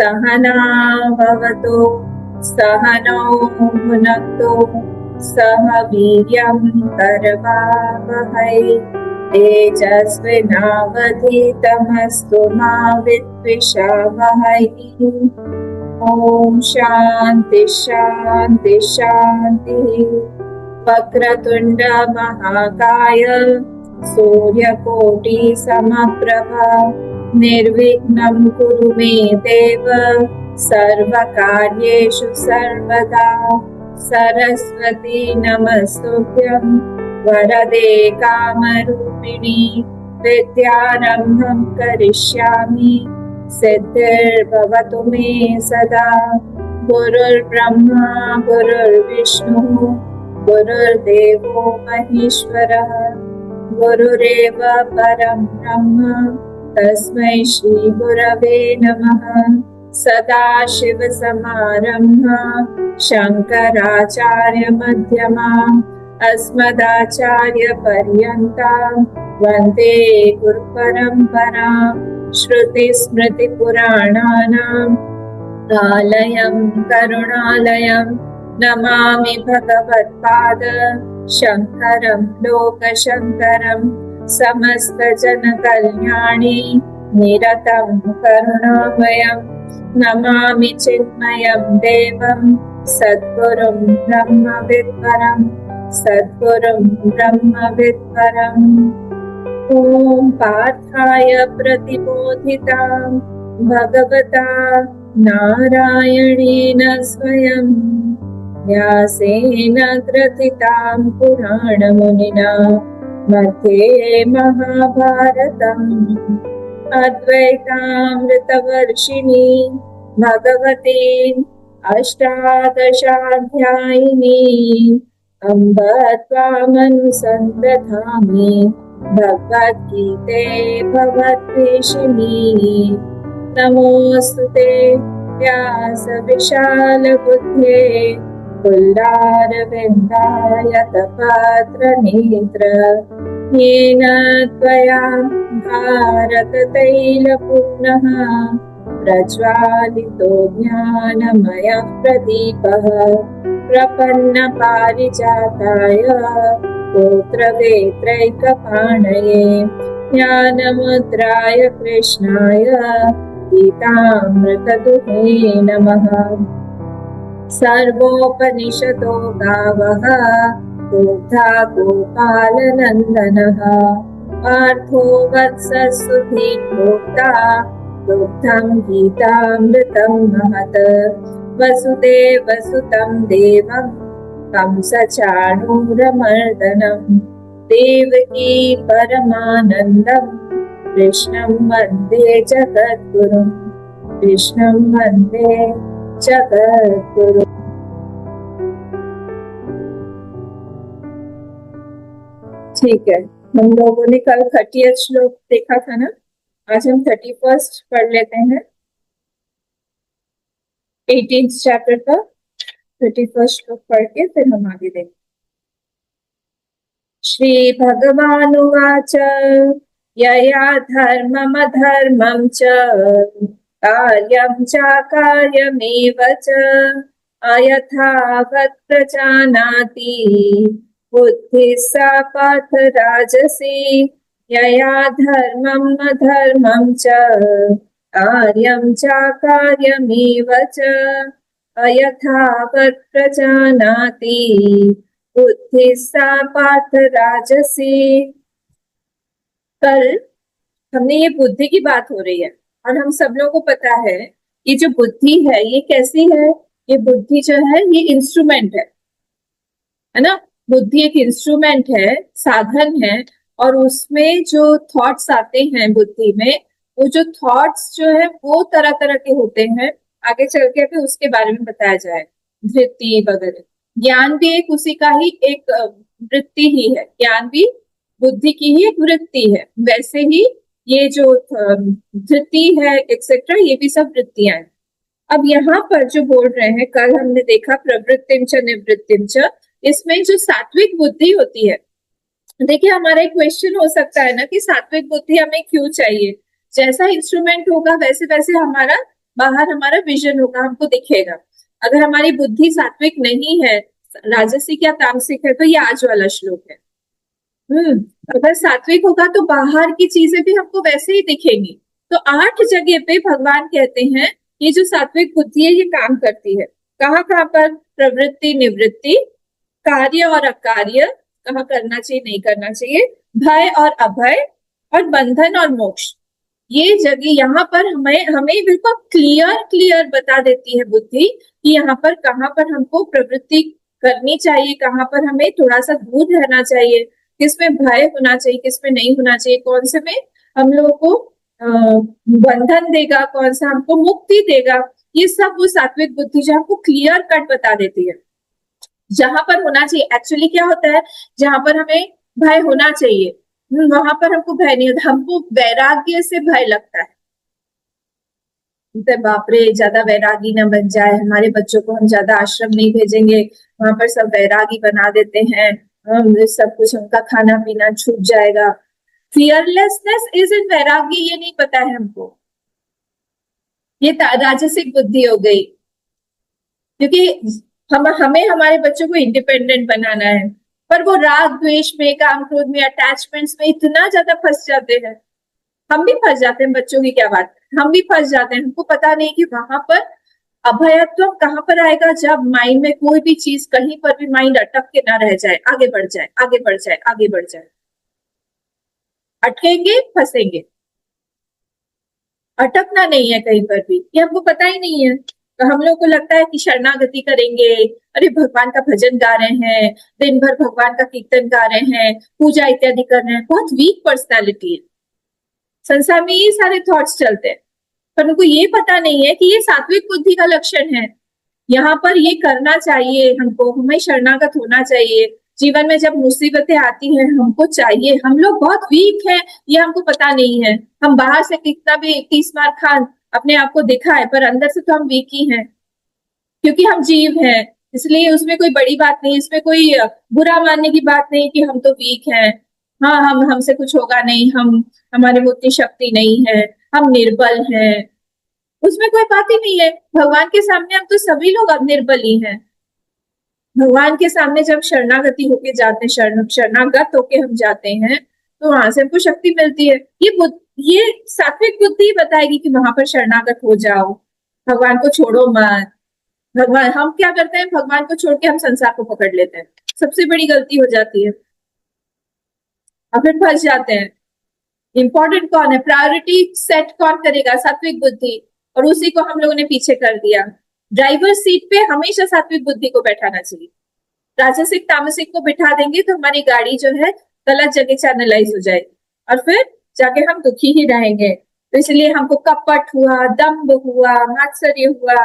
सहना भवतु सहनौ भुनक्तु सह वीर्यं करवावहै तेजस्विनावधीतमस्तु मा विद्विषावहै। ओम शांति शांति शांति। वक्रतुंड महाकाय सूर्यकोटि समप्रभा निर्विघ्नं कुरु मे देव सर्वकार्येषु सर्वदा। सरस्वती नमस्तुभ्यं वरदे कामरूपिणी विद्यारम्भं करिष्यामि सिद्धिर्भवतु मे सदा। गुरुर्ब्रह्मा गुरुर्विष्णुः गुरुर्देवो महेश्वरः गुरुरेव परं ब्रह्म तस्मै श्री गुरवे नमः। सदाशिवसमारम्भा शंकराचार्य मध्यमाम् अस्मदाचार्यपर्यन्तां वन्दे गुरुपरम्पराम्। श्रुतिस्मृतिपुराणानाम् आलयं करुणालयं नमामि भगवत्पाद शंकरं लोकशंकरं समस्तजनकल्याणे निरतं करुणामयं नमामि चिन्मयं देवं सद्गुरुं ब्रह्मविद्वरं सद्गुरुं ब्रह्मविद्वरम्। ओम पार्थाय प्रतिबोधितां भगवता नारायणेन स्वयं व्यासेन ग्रथितां पुराणमुनिना मध्ये महाभारतम् अद्वैतामृतवर्षिणी भगवती अष्टादशाध्यायिनी अम्ब त्वामनुसन्दधामि भगवद्गीते भगवद्वेषिणी। नमोऽस्तुते व्यासविशालबुद्धे पुल्लारविन्दायतपत्रनेत्र येन त्वया भारततैलपूर्णः प्रज्वालितो ज्ञानमयः प्रदीपः प्रपन्नपारिजाताय स्तोत्रवेत्रैकपाणये ज्ञानमुद्राय कृष्णाय गीतामृतदुहे नमः। सर्वोपनिषदो गावः दुग्धा गोपालनन्दनः पार्थो वत्सस्तुतिर्भोक्ता दुग्धं गीतामृतं महत्। वसुदेवसुतं देवं कंसचाणूरमर्दनं देवकी परमानन्दं कृष्णं वन्दे जगद्गुरुं कृष्णं वन्दे जगद्गुरुं। ठीक है, हम लोगों ने कल 30th श्लोक देखा था ना, आज हम 31st पढ़ लेते हैं 18th चैप्टर का 31st श्लोक पढ़ के फिर हम आगे देखें। श्री भगवानुवाच यया धर्ममधर्मं च कार्यं चाकार्यमेव च अयथावत् प्रजानाति बुद्धिः सा पार्थ राजसी। यया धर्मम् अधर्मं च कार्यं चाकार्यमेव च अयथावत् प्रजानाति बुद्धिः सा पार्थ राजसी। कल हमने ये बुद्धि की बात हो रही है और हम सब लोगों को पता है ये जो बुद्धि है ये कैसी है। ये बुद्धि जो है ये इंस्ट्रूमेंट है ना। बुद्धि एक इंस्ट्रूमेंट है, साधन है, और उसमें जो थॉट्स आते हैं बुद्धि में, वो जो थॉट्स जो है वो तरह तरह के होते हैं। आगे चल के फिर उसके बारे में बताया जाए, वृत्ति वगैरह। ज्ञान भी एक उसी का ही एक वृत्ति ही है, ज्ञान भी बुद्धि की ही एक वृत्ति है। वैसे ही ये जो धृति है एक्सेट्रा, ये भी सब वृत्तियां हैं। अब यहाँ पर जो बोल रहे हैं, कल हमने देखा प्रवृत्तिम च निवृत्तिम च, इसमें जो सात्विक बुद्धि होती है, देखिए हमारा एक क्वेश्चन हो सकता है ना कि सात्विक बुद्धि हमें क्यों चाहिए। जैसा इंस्ट्रूमेंट होगा वैसे वैसे हमारा बाहर हमारा विजन होगा, हमको दिखेगा। अगर हमारी बुद्धि सात्विक नहीं है, राजसिक या तामसिक है, तो ये आज वाला श्लोक है। अगर सात्विक होगा तो बाहर की चीजें भी हमको वैसे ही दिखेंगी। तो 8 जगह पे भगवान कहते हैं ये जो सात्विक बुद्धि है ये काम करती है। कहाँ कहाँ पर? प्रवृत्ति, निवृत्ति, कार्य और अकार्य, कहाँ करना चाहिए नहीं करना चाहिए, भय और अभय, और बंधन और मोक्ष। ये जगह यहाँ पर हमें हमें बिल्कुल क्लियर बता देती है बुद्धि कि यहाँ पर कहाँ पर हमको प्रवृत्ति करनी चाहिए, कहाँ पर हमें थोड़ा सा दूर रहना चाहिए, किसमें भय होना चाहिए, किसमें नहीं होना चाहिए, कौन से में हम लोगों को बंधन देगा, कौन सा हमको मुक्ति देगा। ये सब वो सात्विक बुद्धि जो हमको क्लियर कट बता देती है। जहां पर होना चाहिए, एक्चुअली क्या होता है, जहां पर हमें भय होना चाहिए वहां पर हमको भय नहीं होता, हमको वैराग्य से भय लगता है। तो बाप रे, ज्यादा वैरागी ना बन जाए, हमारे बच्चों को हम ज्यादा आश्रम नहीं भेजेंगे, वहां पर सब वैरागी बना देते हैं, सब कुछ उनका खाना पीना छूट जाएगा। फियरलेसनेस इज इन वैरागी, ये नहीं पता है हमको। ये राजसिक बुद्धि हो गई, क्योंकि हमें हमारे बच्चों को इंडिपेंडेंट बनाना है, पर वो राग द्वेष में, काम क्रोध में, अटैचमेंट्स में इतना ज्यादा फंस जाते हैं। हम भी फंस जाते हैं, बच्चों की क्या बात, हम भी फंस जाते हैं। हमको पता नहीं कि वहां पर अभयत्व कहाँ पर आएगा, जब माइंड में कोई भी चीज कहीं पर भी माइंड अटक के ना रह जाए, आगे बढ़ जाए, आगे बढ़ जाए, आगे बढ़ जाए। अटकेंगे, फंसेंगे। अटकना नहीं है कहीं पर भी, ये हमको पता ही नहीं है। तो हम लोग को लगता है कि शरणागति करेंगे, अरे भगवान का भजन गा रहे हैं, दिन भर भगवान का कीर्तन गा रहे हैं, पूजा इत्यादि कर रहे हैं, बहुत वीक पर्सनैलिटी है। संसार में ये सारे थॉट्स चलते हैं, पर उनको ये पता नहीं है कि ये सात्विक बुद्धि का लक्षण है। यहाँ पर ये करना चाहिए हमको, हमें शरणागत होना चाहिए। जीवन में जब मुसीबतें आती हैं हमको चाहिए, हम लोग बहुत वीक हैं, ये हमको पता नहीं है। हम बाहर से कितना भी 30 मार खान अपने आप को दिखा है, पर अंदर से तो हम वीक ही हैं, क्योंकि हम जीव हैं। इसलिए उसमें कोई बड़ी बात नहीं, इसमें कोई बुरा मानने की बात नहीं कि हम तो वीक हैं, हाँ हम हमसे कुछ होगा नहीं, हम हमारे में उतनी शक्ति नहीं है, हम निर्बल हैं, उसमें कोई बात ही नहीं है। भगवान के सामने हम तो सभी लोग अब निर्बल ही हैं। भगवान के सामने जब शरणागति होके जाते हैं, शरणागत होके हम जाते हैं, तो वहां से हमको शक्ति मिलती है। ये सात्विक बुद्धि बताएगी कि वहां पर शरणागत हो जाओ, भगवान को छोड़ो मत। भगवान, हम क्या करते हैं, भगवान को छोड़ के हम संसार को पकड़ लेते हैं, सबसे बड़ी गलती हो जाती है, और फिर फंस जाते हैं। इंपॉर्टेंट कौन है, प्रायोरिटी सेट कौन करेगा, सात्विक बुद्धि, और उसी को हम लोगों ने पीछे कर दिया। ड्राइवर सीट पे हमेशा सात्विक बुद्धि को बैठाना चाहिए। राजसिक तामसिक को बिठा देंगे तो हमारी गाड़ी जो है गलत जगह चैनलाइज हो जाएगी, और फिर जाके हम दुखी ही रहेंगे। तो इसलिए हमको कपट हुआ, दम्भ हुआ, मात्सर्य हुआ,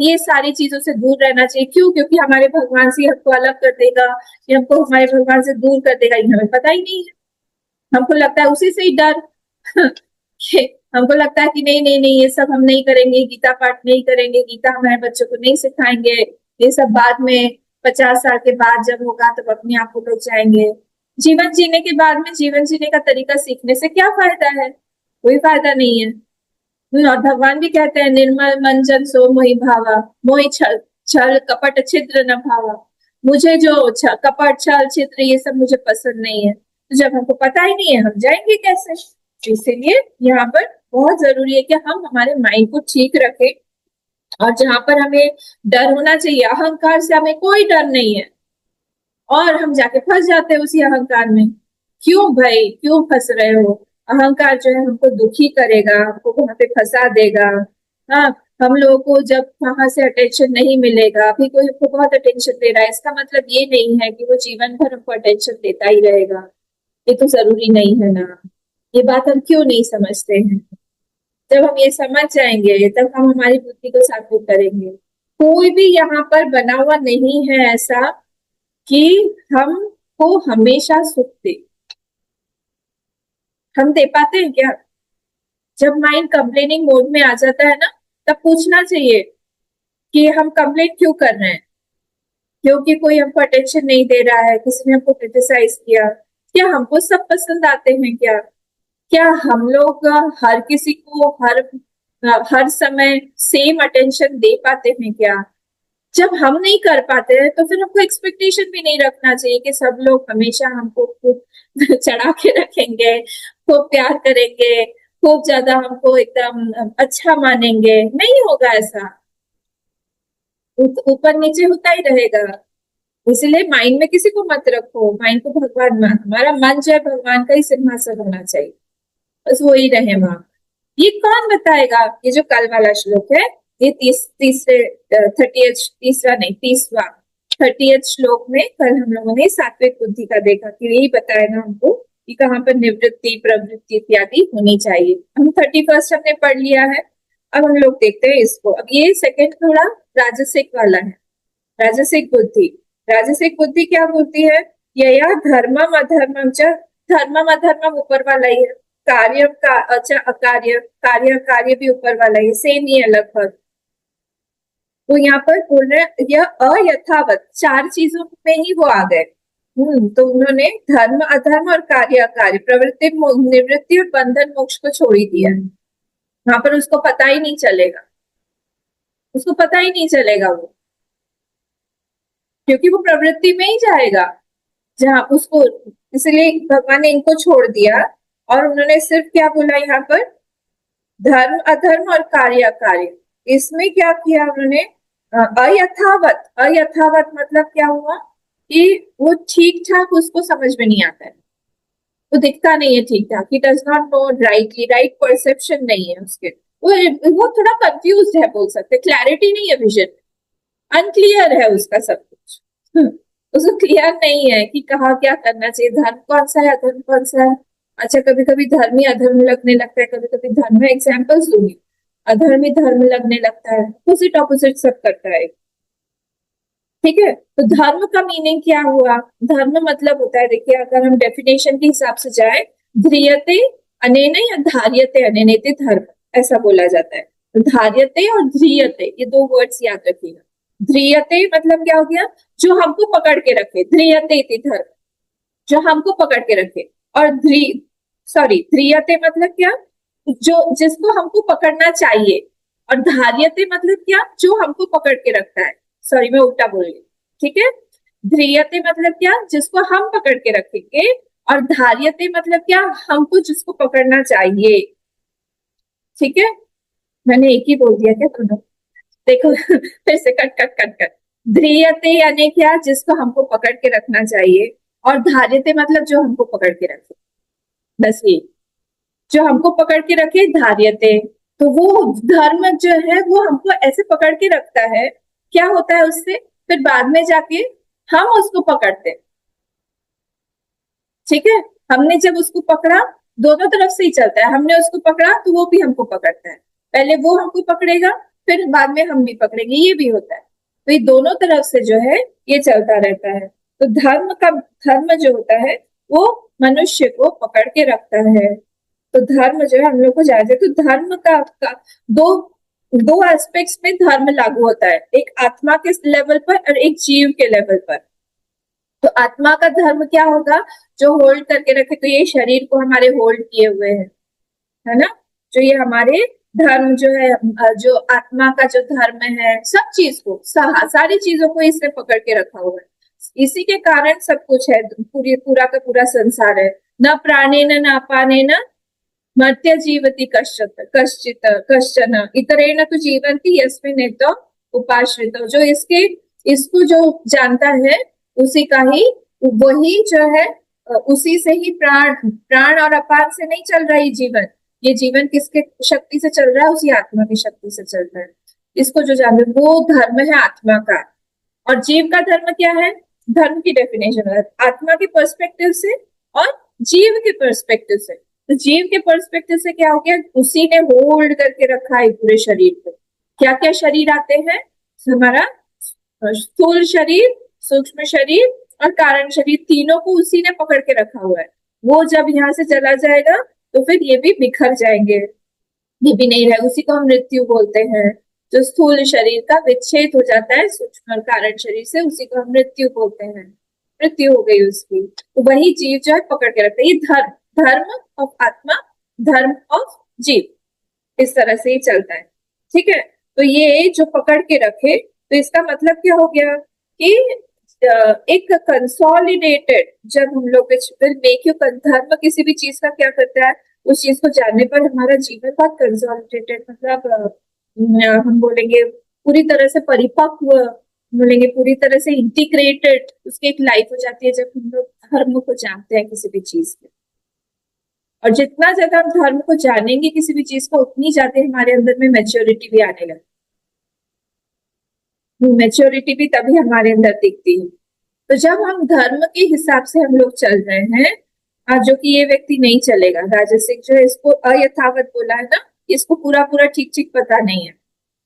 ये सारी चीजों से दूर रहना चाहिए। क्यों? क्योंकि हमारे भगवान से हमको अलग कर देगा, ये हमको हमारे भगवान से दूर कर देगा, ये हमें पता ही नहीं है। हमको लगता है उसी से ही डर हमको लगता है कि नहीं नहीं नहीं, ये सब हम नहीं करेंगे, गीता पाठ नहीं करेंगे, गीता हमारे बच्चों को नहीं सिखाएंगे, ये सब बाद में 50 साल के बाद जब होगा तब अपने आप को लोग जाएंगे। जीवन जीने के बाद में जीवन जीने का तरीका सीखने से क्या फायदा है? कोई फायदा नहीं है। और भगवान भी कहते हैं, निर्मल मन जन सो मोहि भावा, मोहि छल छल कपट छिद्र न भावा। मुझे जो कपट छल छिद्र ये सब मुझे पसंद नहीं है। तो जब हमको पता ही नहीं है, हम जाएंगे कैसे? इसीलिए यहाँ पर बहुत जरूरी है कि हम हमारे माइंड को ठीक रखें, और जहां पर हमें डर होना चाहिए, अहंकार से हमें कोई डर नहीं है, और हम जाके फंस जाते हैं उसी अहंकार में। क्यों भाई, क्यों फंस रहे हो? अहंकार जो है हमको दुखी करेगा, हमको वहां पे फंसा देगा। हाँ, हम लोगों को जब वहां से अटेंशन नहीं मिलेगा, अभी कोई हमको बहुत अटेंशन दे रहा है, इसका मतलब ये नहीं है कि वो जीवन भर हमको अटेंशन देता ही रहेगा, ये तो जरूरी नहीं है ना। ये बात हम क्यों नहीं समझते हैं? जब हम ये समझ जाएंगे तब हम हमारी बुद्धि को सात्विक करेंगे। कोई भी यहाँ पर बना हुआ नहीं है ऐसा कि हमको हमेशा सुख दे। हम दे पाते हैं क्या? जब माइंड कंप्लेनिंग मोड में आ जाता है ना, तब पूछना चाहिए कि हम कंप्लेन क्यों कर रहे हैं? क्योंकि कोई हमको अटेंशन नहीं दे रहा है, किसी ने हमको क्रिटिसाइज किया। क्या हमको सब पसंद आते हैं क्या? क्या हम लोग हर किसी को हर हर समय सेम अटेंशन दे पाते हैं क्या? जब हम नहीं कर पाते हैं तो फिर हमको एक्सपेक्टेशन भी नहीं रखना चाहिए कि सब लोग हमेशा हमको खूब चढ़ा के रखेंगे, खूब प्यार करेंगे, खूब ज्यादा हमको एकदम अच्छा मानेंगे। नहीं होगा ऐसा, ऊपर नीचे होता ही रहेगा। इसलिए माइंड में किसी को मत रखो, माइंड को भगवान मान, हमारा मन जो है भगवान का ही सिंहासन होना चाहिए, बस वो ही रहे वहां। ये कौन बताएगा? ये जो कल वाला श्लोक है, ये तीसरे 30th, तीसरा नहीं 30वां 30th श्लोक में कल हम लोगों ने सात्विक बुद्धि का देखा कि यही बताएगा हमको कि कहाँ पर निवृत्ति प्रवृत्ति इत्यादि होनी चाहिए। हम 31st हमने पढ़ लिया है, अब हम लोग देखते हैं इसको। अब ये सेकंड थोड़ा राजसिक वाला है, राजसिक बुद्धि। राजसिक बुद्धि क्या बोलती है? यया धर्मम अधर्मम च, धर्मम अधर्मम ऊपर वाला ही है, कार्य का अच्छा अकार्य, कार्य कार्य भी ऊपर वाला ही, सेम ही है लगभग। तो यहाँ पर बोल रहे हैं यह अयथावत, चार चीजों में ही वो आ गए। तो उन्होंने धर्म अधर्म और कार्य अकार्य, प्रवृत्ति निवृत्ति और बंधन मोक्ष को छोड़ ही दिया है। वहां पर उसको पता ही नहीं चलेगा, उसको पता ही नहीं चलेगा वो, क्योंकि वो प्रवृत्ति में ही जाएगा जहां उसको। इसलिए भगवान ने इनको छोड़ दिया और उन्होंने सिर्फ क्या बोला यहाँ पर? धर्म अधर्म और कार्य अकार्य। इसमें क्या किया उन्होंने? अयथावत। अयथावत मतलब क्या हुआ कि वो ठीक ठाक उसको समझ में नहीं आता है, वो दिखता नहीं है ठीक ठाक, he does not know rightly, right perception नहीं है उसके, वो थोड़ा कंफ्यूज है बोल सकते, क्लैरिटी नहीं है विजन, अनक्लियर है उसका सब कुछ। उसको क्लियर नहीं है कि कहाँ क्या करना चाहिए, धर्म कौन सा है अधर्म कौन सा है। अच्छा, कभी कभी धर्म ही अधर्म लगने लगता है, कभी कभी धर्म में एग्जाम्पल्स दूंगी, अधर्म ही धर्म लगने लगता है, ऑपोजिट ऑपोजिट सब करता है। ठीक है, तो धर्म का मीनिंग क्या हुआ? धर्म मतलब होता है, देखिए अगर हम डेफिनेशन के हिसाब से जाए, ध्रियते अनेन या धार्यते अनेन धर्म, ऐसा बोला जाता है। तो धार्यते और ध्रियते, ये दो वर्ड्स याद रखिएगा। ध्रियते मतलब क्या हो गया? जो हमको पकड़ के रखे, ध्रियते इति धर्म, जो हमको पकड़ के रखे। और ध्रियते मतलब क्या? जो जिसको हमको पकड़ना चाहिए। और धार्यते मतलब क्या? जो हमको पकड़ के रखता है। सॉरी, मैं उल्टा बोल गई। ठीक है, ध्रियते मतलब क्या? जिसको हम पकड़ के रखेंगे। और धार्यते मतलब क्या? हमको जिसको पकड़ना चाहिए। ठीक है, मैंने एक ही बोल दिया क्या दोनों? देखो फिर से कट कट कट कट। ध्रियते यानी क्या? जिसको हमको पकड़ के रखना चाहिए। और धार्यते मतलब जो हमको पकड़ के रखे, बस ये, जो हमको पकड़ के रखे धार्यते। तो वो धर्म जो है वो हमको ऐसे पकड़ के रखता है, क्या होता है उससे? फिर बाद में जाके हम उसको पकड़ते। ठीक है, हमने जब उसको पकड़ा, दोनों तरफ से ही चलता है, हमने उसको पकड़ा तो वो भी हमको पकड़ता है, पहले वो हमको पकड़ेगा फिर बाद में हम भी पकड़ेंगे, ये भी होता है। तो ये दोनों तरफ से जो है ये चलता रहता है। तो धर्म जो होता है वो मनुष्य को पकड़ के रखता है। तो धर्म जो है हम लोग को जानते हैं, तो धर्म का दो दो एस्पेक्ट्स में धर्म लागू होता है, एक आत्मा के लेवल पर और एक जीव के लेवल पर। तो आत्मा का धर्म क्या होगा? जो होल्ड करके रखे, तो ये शरीर को हमारे होल्ड किए हुए है ना? जो ये हमारे धर्म जो है, जो आत्मा का जो धर्म है, सब चीज को, सारी चीजों को इसने पकड़ के रखा हुआ है। इसी के कारण सब कुछ है, पूरा का पूरा संसार है। न प्राणे न अपाने न मर्त्य जीवति कश्चित कश्चन इतरेण तो जीवंती यस्मिन् तो उपाश्रित। जो इसको जो जानता है उसी का ही, वही जो है उसी से ही प्राण प्राण और अपान से नहीं चल रहा है जीवन। ये जीवन किसके शक्ति से चल रहा है? उसी आत्मा की शक्ति से चल रहा है। इसको जो जानते हैं वो धर्म है आत्मा का। और जीव का धर्म क्या है? धर्म की डेफिनेशन है आत्मा के पर्सपेक्टिव से और जीव के पर्सपेक्टिव से। तो जीव के पर्सपेक्टिव से क्या हो गया? उसी ने होल्ड करके रखा है पूरे शरीर को। क्या क्या शरीर आते हैं? हमारा स्थूल शरीर, सूक्ष्म शरीर और कारण शरीर, तीनों को उसी ने पकड़ के रखा हुआ है। वो जब यहाँ से चला जाएगा तो फिर ये भी बिखर जाएंगे, ये भी नहीं रहे, उसी को हम मृत्यु बोलते हैं। जो स्थूल शरीर का विच्छेद हो जाता है सूक्ष्म और कारण शरीर से, उसी को हम मृत्यु बोलते हैं, मृत्यु हो गई उसकी। तो वही जीव जो है पकड़ के रखता है। ये धर्म, धर्म ऑफ आत्मा, धर्म ऑफ जीव, इस तरह से ही चलता है। ठीक है, तो ये जो पकड़ के रखे, तो इसका मतलब क्या हो गया कि एक कंसोलिडेटेड, जब हम लोग विल मेक यू, धर्म किसी भी चीज का क्या करता है, उस चीज को जानने पर हमारा जीवन बहुत कंसोलिडेटेड, मतलब हम बोलेंगे पूरी तरह से परिपक्व, बोलेंगे पूरी तरह से इंटीग्रेटेड उसकी एक लाइफ हो जाती है जब हम लोग धर्म को जानते हैं किसी भी चीज के। और जितना ज्यादा हम धर्म को जानेंगे किसी भी चीज को, उतनी ज्यादा हमारे अंदर में मैच्योरिटी भी आने लगती है। मैच्योरिटी भी तभी हमारे अंदर दिखती है। तो जब हम धर्म के हिसाब से हम लोग चल रहे हैं, जो कि ये व्यक्ति नहीं चलेगा, राजसिक जो है इसको अयथावत बोला है ना, इसको पूरा पूरा ठीक ठीक पता नहीं है,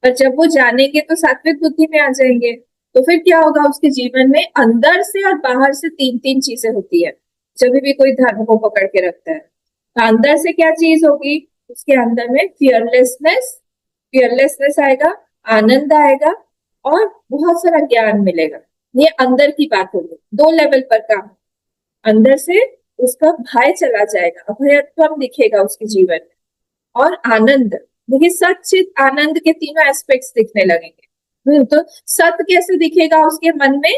पर जब वो जानेंगे तो सात्विक बुद्धि में आ जाएंगे। तो फिर क्या होगा, उसके जीवन में अंदर से और बाहर से तीन तीन चीजें होती है जब भी कोई धर्म को पकड़ के रखता है। तो अंदर से क्या चीज होगी, उसके अंदर में फियरलेसनेस, फियरलेसनेस आएगा, आनंद आएगा और बहुत सारा ज्ञान मिलेगा। ये अंदर की बात होगी, दो लेवल पर काम। अंदर से उसका भय चला जाएगा, अभयत्व दिखेगा उसके जीवन में, और आनंद, देखिए सचित आनंद के तीनों एस्पेक्ट्स दिखने लगेंगे। तो सत्य कैसे दिखेगा उसके मन में,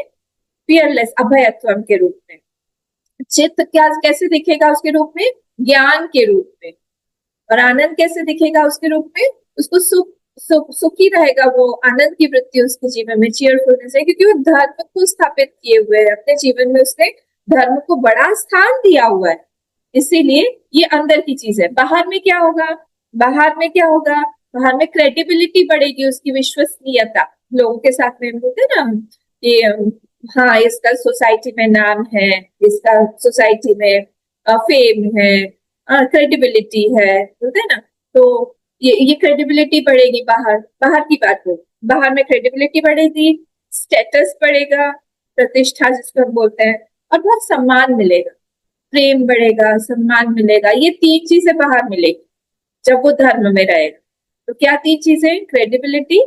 फियरलेस अभयत्व के रूप में। चित्त क्या कैसे दिखेगा उसके रूप में, ज्ञान के रूप में। और आनंद कैसे दिखेगा उसके रूप में, उसको सुखी रहेगा, वो आनंद की वृत्ति उसके जीवन में, चीयरफुलनेस है, क्योंकि वो धर्म को स्थापित किए हुए है अपने जीवन में, उसने धर्म को बड़ा स्थान दिया हुआ है। इसीलिए ये अंदर की चीज है। बाहर में क्या होगा, बाहर में क्या होगा, बाहर में क्रेडिबिलिटी बढ़ेगी, उसकी विश्वसनीयता लोगों के साथ में। बोलते हैं ना कि हाँ इसका सोसाइटी में नाम है, इसका सोसाइटी में फेम है, क्रेडिबिलिटी है, बोलते हैं ना। तो ये क्रेडिबिलिटी बढ़ेगी, बाहर बाहर की बात हो, बाहर में क्रेडिबिलिटी बढ़ेगी, स्टेटस बढ़ेगा, प्रतिष्ठा जिसको हम बोलते हैं, और बहुत सम्मान मिलेगा, प्रेम बढ़ेगा, सम्मान मिलेगा। ये तीन चीजें बाहर मिलेगी जब वो धर्म में रहेगा। तो क्या तीन चीजें, क्रेडिबिलिटी,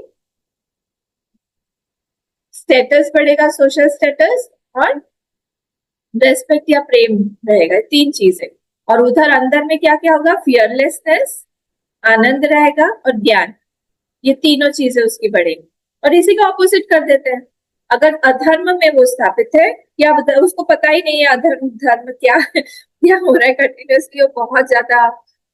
स्टेटस बढ़ेगा, सोशल स्टेटस, और रेस्पेक्ट या प्रेम रहेगा, तीन चीजें। और उधर अंदर में क्या क्या होगा, फियरलेसनेस, आनंद रहेगा और ज्ञान। ये तीनों चीजें उसकी बढ़ेंगी। और इसी का ऑपोजिट कर देते हैं, अगर अधर्म में वो स्थापित है, या उसको पता ही नहीं है अधर्म धर्म क्या क्या हो रहा है कंटिन्यूसली, वो बहुत ज्यादा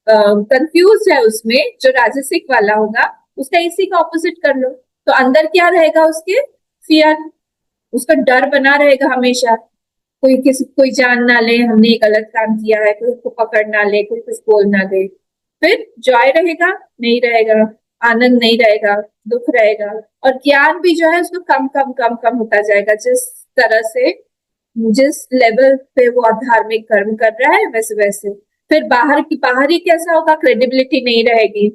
कंफ्यूज है उसमें, जो राजसिक वाला होगा उसका इसी का ऑपोजिट कर लो। तो अंदर क्या रहेगा उसके, फियर, उसका डर बना रहेगा हमेशा, कोई जान ना ले हमने एक गलत काम किया है, कोई उसको पकड़ ना ले, कोई कुछ बोल ना दे। फिर जॉय रहेगा नहीं रहेगा, आनंद नहीं रहेगा, दुख रहेगा। और ज्ञान भी जो है उसको कम कम कम कम होता जाएगा, जिस तरह से जिस लेवल पे वो धार्मिक कर्म कर रहा है वैसे वैसे। फिर बाहरी कैसा होगा, क्रेडिबिलिटी नहीं रहेगी,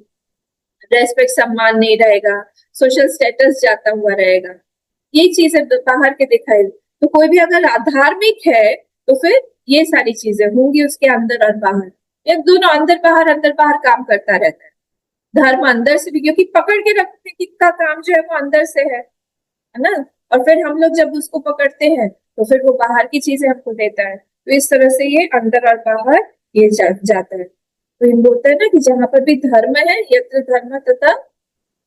रेस्पेक्ट सम्मान नहीं रहेगा, सोशल स्टेटस जाता हुआ रहेगा। ये चीजें बाहर के दिखाई। तो कोई भी अगर धार्मिक है तो फिर ये सारी चीजें होंगी उसके अंदर और बाहर, ये दोनों अंदर बाहर काम करता रहता है। धर्म अंदर से भी, क्योंकि पकड़ के रखने का काम जो है वो अंदर से है ना। और फिर हम लोग जब उसको पकड़ते हैं तो फिर वो बाहर की चीजें हमको देता है। तो इस तरह से ये अंदर और बाहर ये जाता है। तो ये बोलते हैं ना कि जहां पर भी धर्म है, यत्र धर्म तथा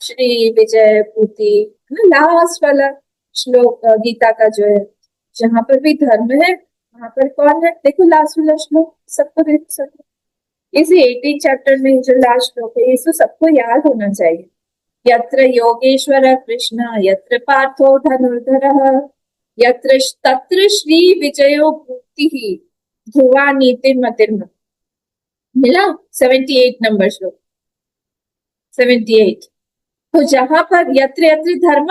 श्री विजय पूति, लास्ट वाला श्लोक गीता का जो है, जहां पर भी धर्म है वहां पर कौन है, देखो लास्ट वाला श्लोक, सबको देख सकते, इसी 18 चैप्टर में जो लास्ट श्लोक है, इसको सबको याद होना चाहिए। यत्र योगेश्वर कृष्ण यत्र पार्थो धनुर्धरः यत्र तत्र श्री विजयो भूति ध्रुवा नीतिर्मतिर्म। मिला 78 नंबर श्लोक, 78। तो जहां पर यत्र यत्र धर्म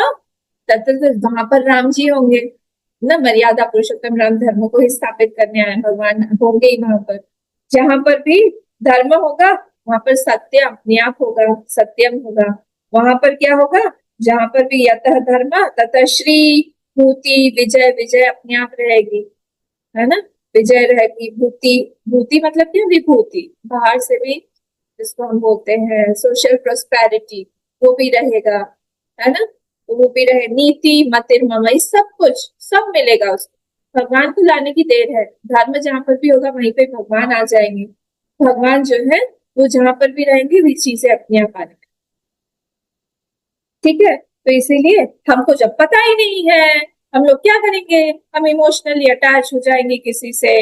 तत्र, वहां पर राम जी होंगे ना, मर्यादा पुरुषोत्तम राम धर्म को ही स्थापित करने आए भगवान होंगे ही वहां पर। जहां पर भी धर्म होगा वहां पर सत्य अपने आप होगा, सत्यम होगा। वहां पर क्या होगा, जहां पर भी यतः धर्म तथा श्री भूति विजय, विजय अपने आप रहेगी, है ना, विजय रहेगी। भूति, भूति मतलब क्या, विभूति, बाहर से भी जिसको हम बोलते हैं सोशल प्रोस्पेरिटी, वो भी रहेगा, है ना, तो वो भी रहे। नीति मतिर्मम, सब कुछ सब मिलेगा उसको। भगवान को लाने की देर है, धर्म जहां पर भी होगा वहीं पे भगवान आ जाएंगे। भगवान जो है वो जहां पर भी रहेंगे वे चीजें अपने आप आने, ठीक है। तो इसीलिए हमको जब पता ही नहीं है, हम लोग क्या करेंगे, हम इमोशनली अटैच हो जाएंगे किसी से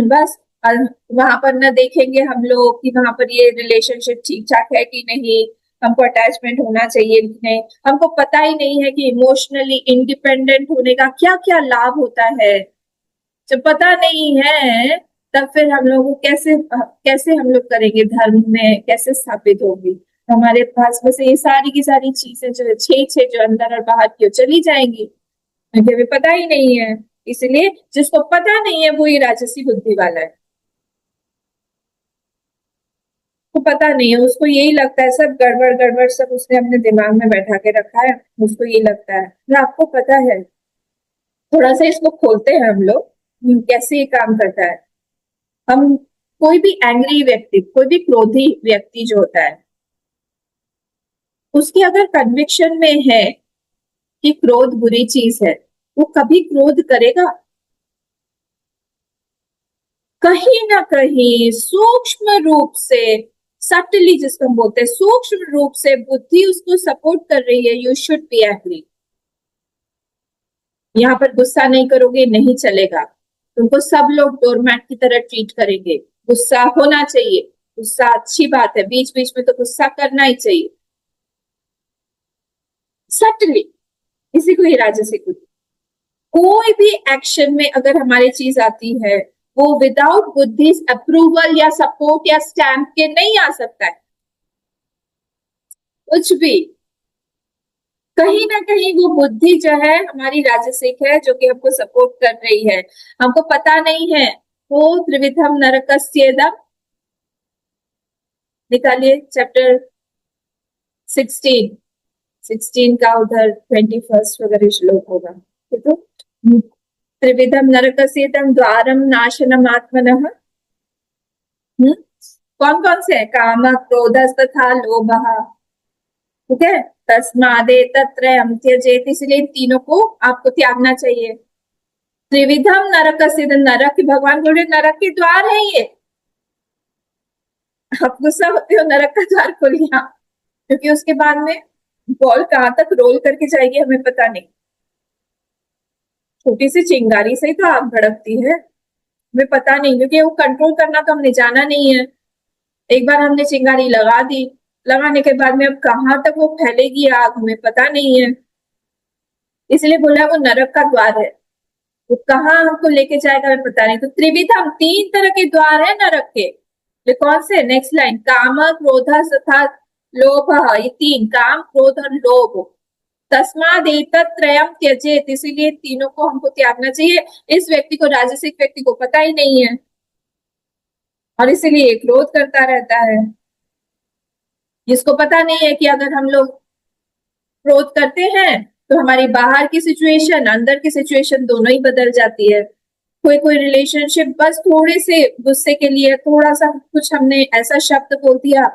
बस। और वहां पर न देखेंगे हम लोग कि वहां पर ये रिलेशनशिप ठीक ठाक है कि नहीं, हमको अटैचमेंट होना चाहिए कि नहीं। हमको पता ही नहीं है कि इमोशनली इंडिपेंडेंट होने का क्या क्या लाभ होता है। जब पता नहीं है तब फिर हम लोग को कैसे कैसे हम लोग करेंगे, धर्म में कैसे स्थापित होगी। हमारे पास बस ये सारी की सारी चीजें जो है छे छे जो अंदर और बाहर की, चली जाएंगी क्योंकि हमें पता ही नहीं है। इसलिए जिसको पता नहीं है वो ये राजसी बुद्धि वाला है, तो पता नहीं है, उसको यही लगता है सब गड़बड़ गड़बड़ सब उसने अपने दिमाग में बैठा के रखा है, उसको यही लगता है। ना आपको पता है, थोड़ा सा इसको खोलते हैं हम लोग, कैसे ये काम करता है। हम कोई भी एंग्री व्यक्ति, कोई भी क्रोधी व्यक्ति जो होता है, उसकी अगर कन्विक्शन में है कि क्रोध बुरी चीज है, वो कभी क्रोध करेगा? कहीं ना कहीं सूक्ष्म रूप से, सटली जिसको हम बोलते हैं, सूक्ष्म रूप से बुद्धि उसको सपोर्ट कर रही है, यू शुड बी एग्री। यहाँ पर गुस्सा नहीं करोगे नहीं चलेगा, तुमको सब लोग डोरमैट की तरह ट्रीट करेंगे। गुस्सा होना चाहिए, गुस्सा अच्छी बात है, बीच बीच में तो गुस्सा करना ही चाहिए, सटली। इसी को ही राजसिक बुद्धि। कोई भी एक्शन में अगर हमारी चीज आती है, वो विदाउट बुद्धि अप्रूवल या सपोर्ट या स्टैम्प के नहीं आ सकता है, कुछ भी। कहीं ना कहीं वो बुद्धि जो है हमारी राजसिक है, जो कि हमको सपोर्ट कर रही है। हमको पता नहीं है, वो त्रिविधम नरकस्येदम, निकालिए चैप्टर 16, 16 का उधर 21 वगैरह श्लोक होगा, ठीक है। त्रिविधम नरकस्येदम द्वारम नाशनम आत्मनः। कौन कौन से है? काम, क्रोध तथा लोभ, ठीक है। तस्मादेतत्रयम् त्यजेत, इसलिए इन तीनों को आपको त्यागना चाहिए। त्रिविधम नरकस्य, नरक, भगवान बोले नरक के द्वार है ये। आप गुस्सा होते हो, नरक का द्वार खोल लिया, क्योंकि उसके बाद में बॉल कहां तक रोल करके जाएगी हमें पता नहीं। छोटी सी चिंगारी से ही तो आग भड़कती है, हमें पता नहीं, क्योंकि वो कंट्रोल करना तो हमने जाना नहीं है। एक बार हमने चिंगारी लगा दी, लगाने के बाद में अब कहां तक वो फैलेगी आग हमें पता नहीं है। इसलिए बोला वो नरक का द्वार है, वो कहाँ हमको लेके जाएगा हमें पता नहीं। तो त्रिविधम, तीन तरह के द्वार है नरक के। ये कौन से? नेक्स्ट लाइन, काम, क्रोध तथा लोभ, ये तीन, काम, क्रोध और लोभ। तस्माद एतत्त्रयम् त्यजेत, इसीलिए तीनों को हमको त्यागना चाहिए। इस व्यक्ति को, राजसिक व्यक्ति को पता ही नहीं है और इसीलिए क्रोध करता रहता है। जिसको पता नहीं है कि अगर हम लोग क्रोध करते हैं तो हमारी बाहर की सिचुएशन, अंदर की सिचुएशन दोनों ही बदल जाती है। कोई कोई रिलेशनशिप बस थोड़े से गुस्से के लिए, थोड़ा सा कुछ हमने ऐसा शब्द बोल दिया,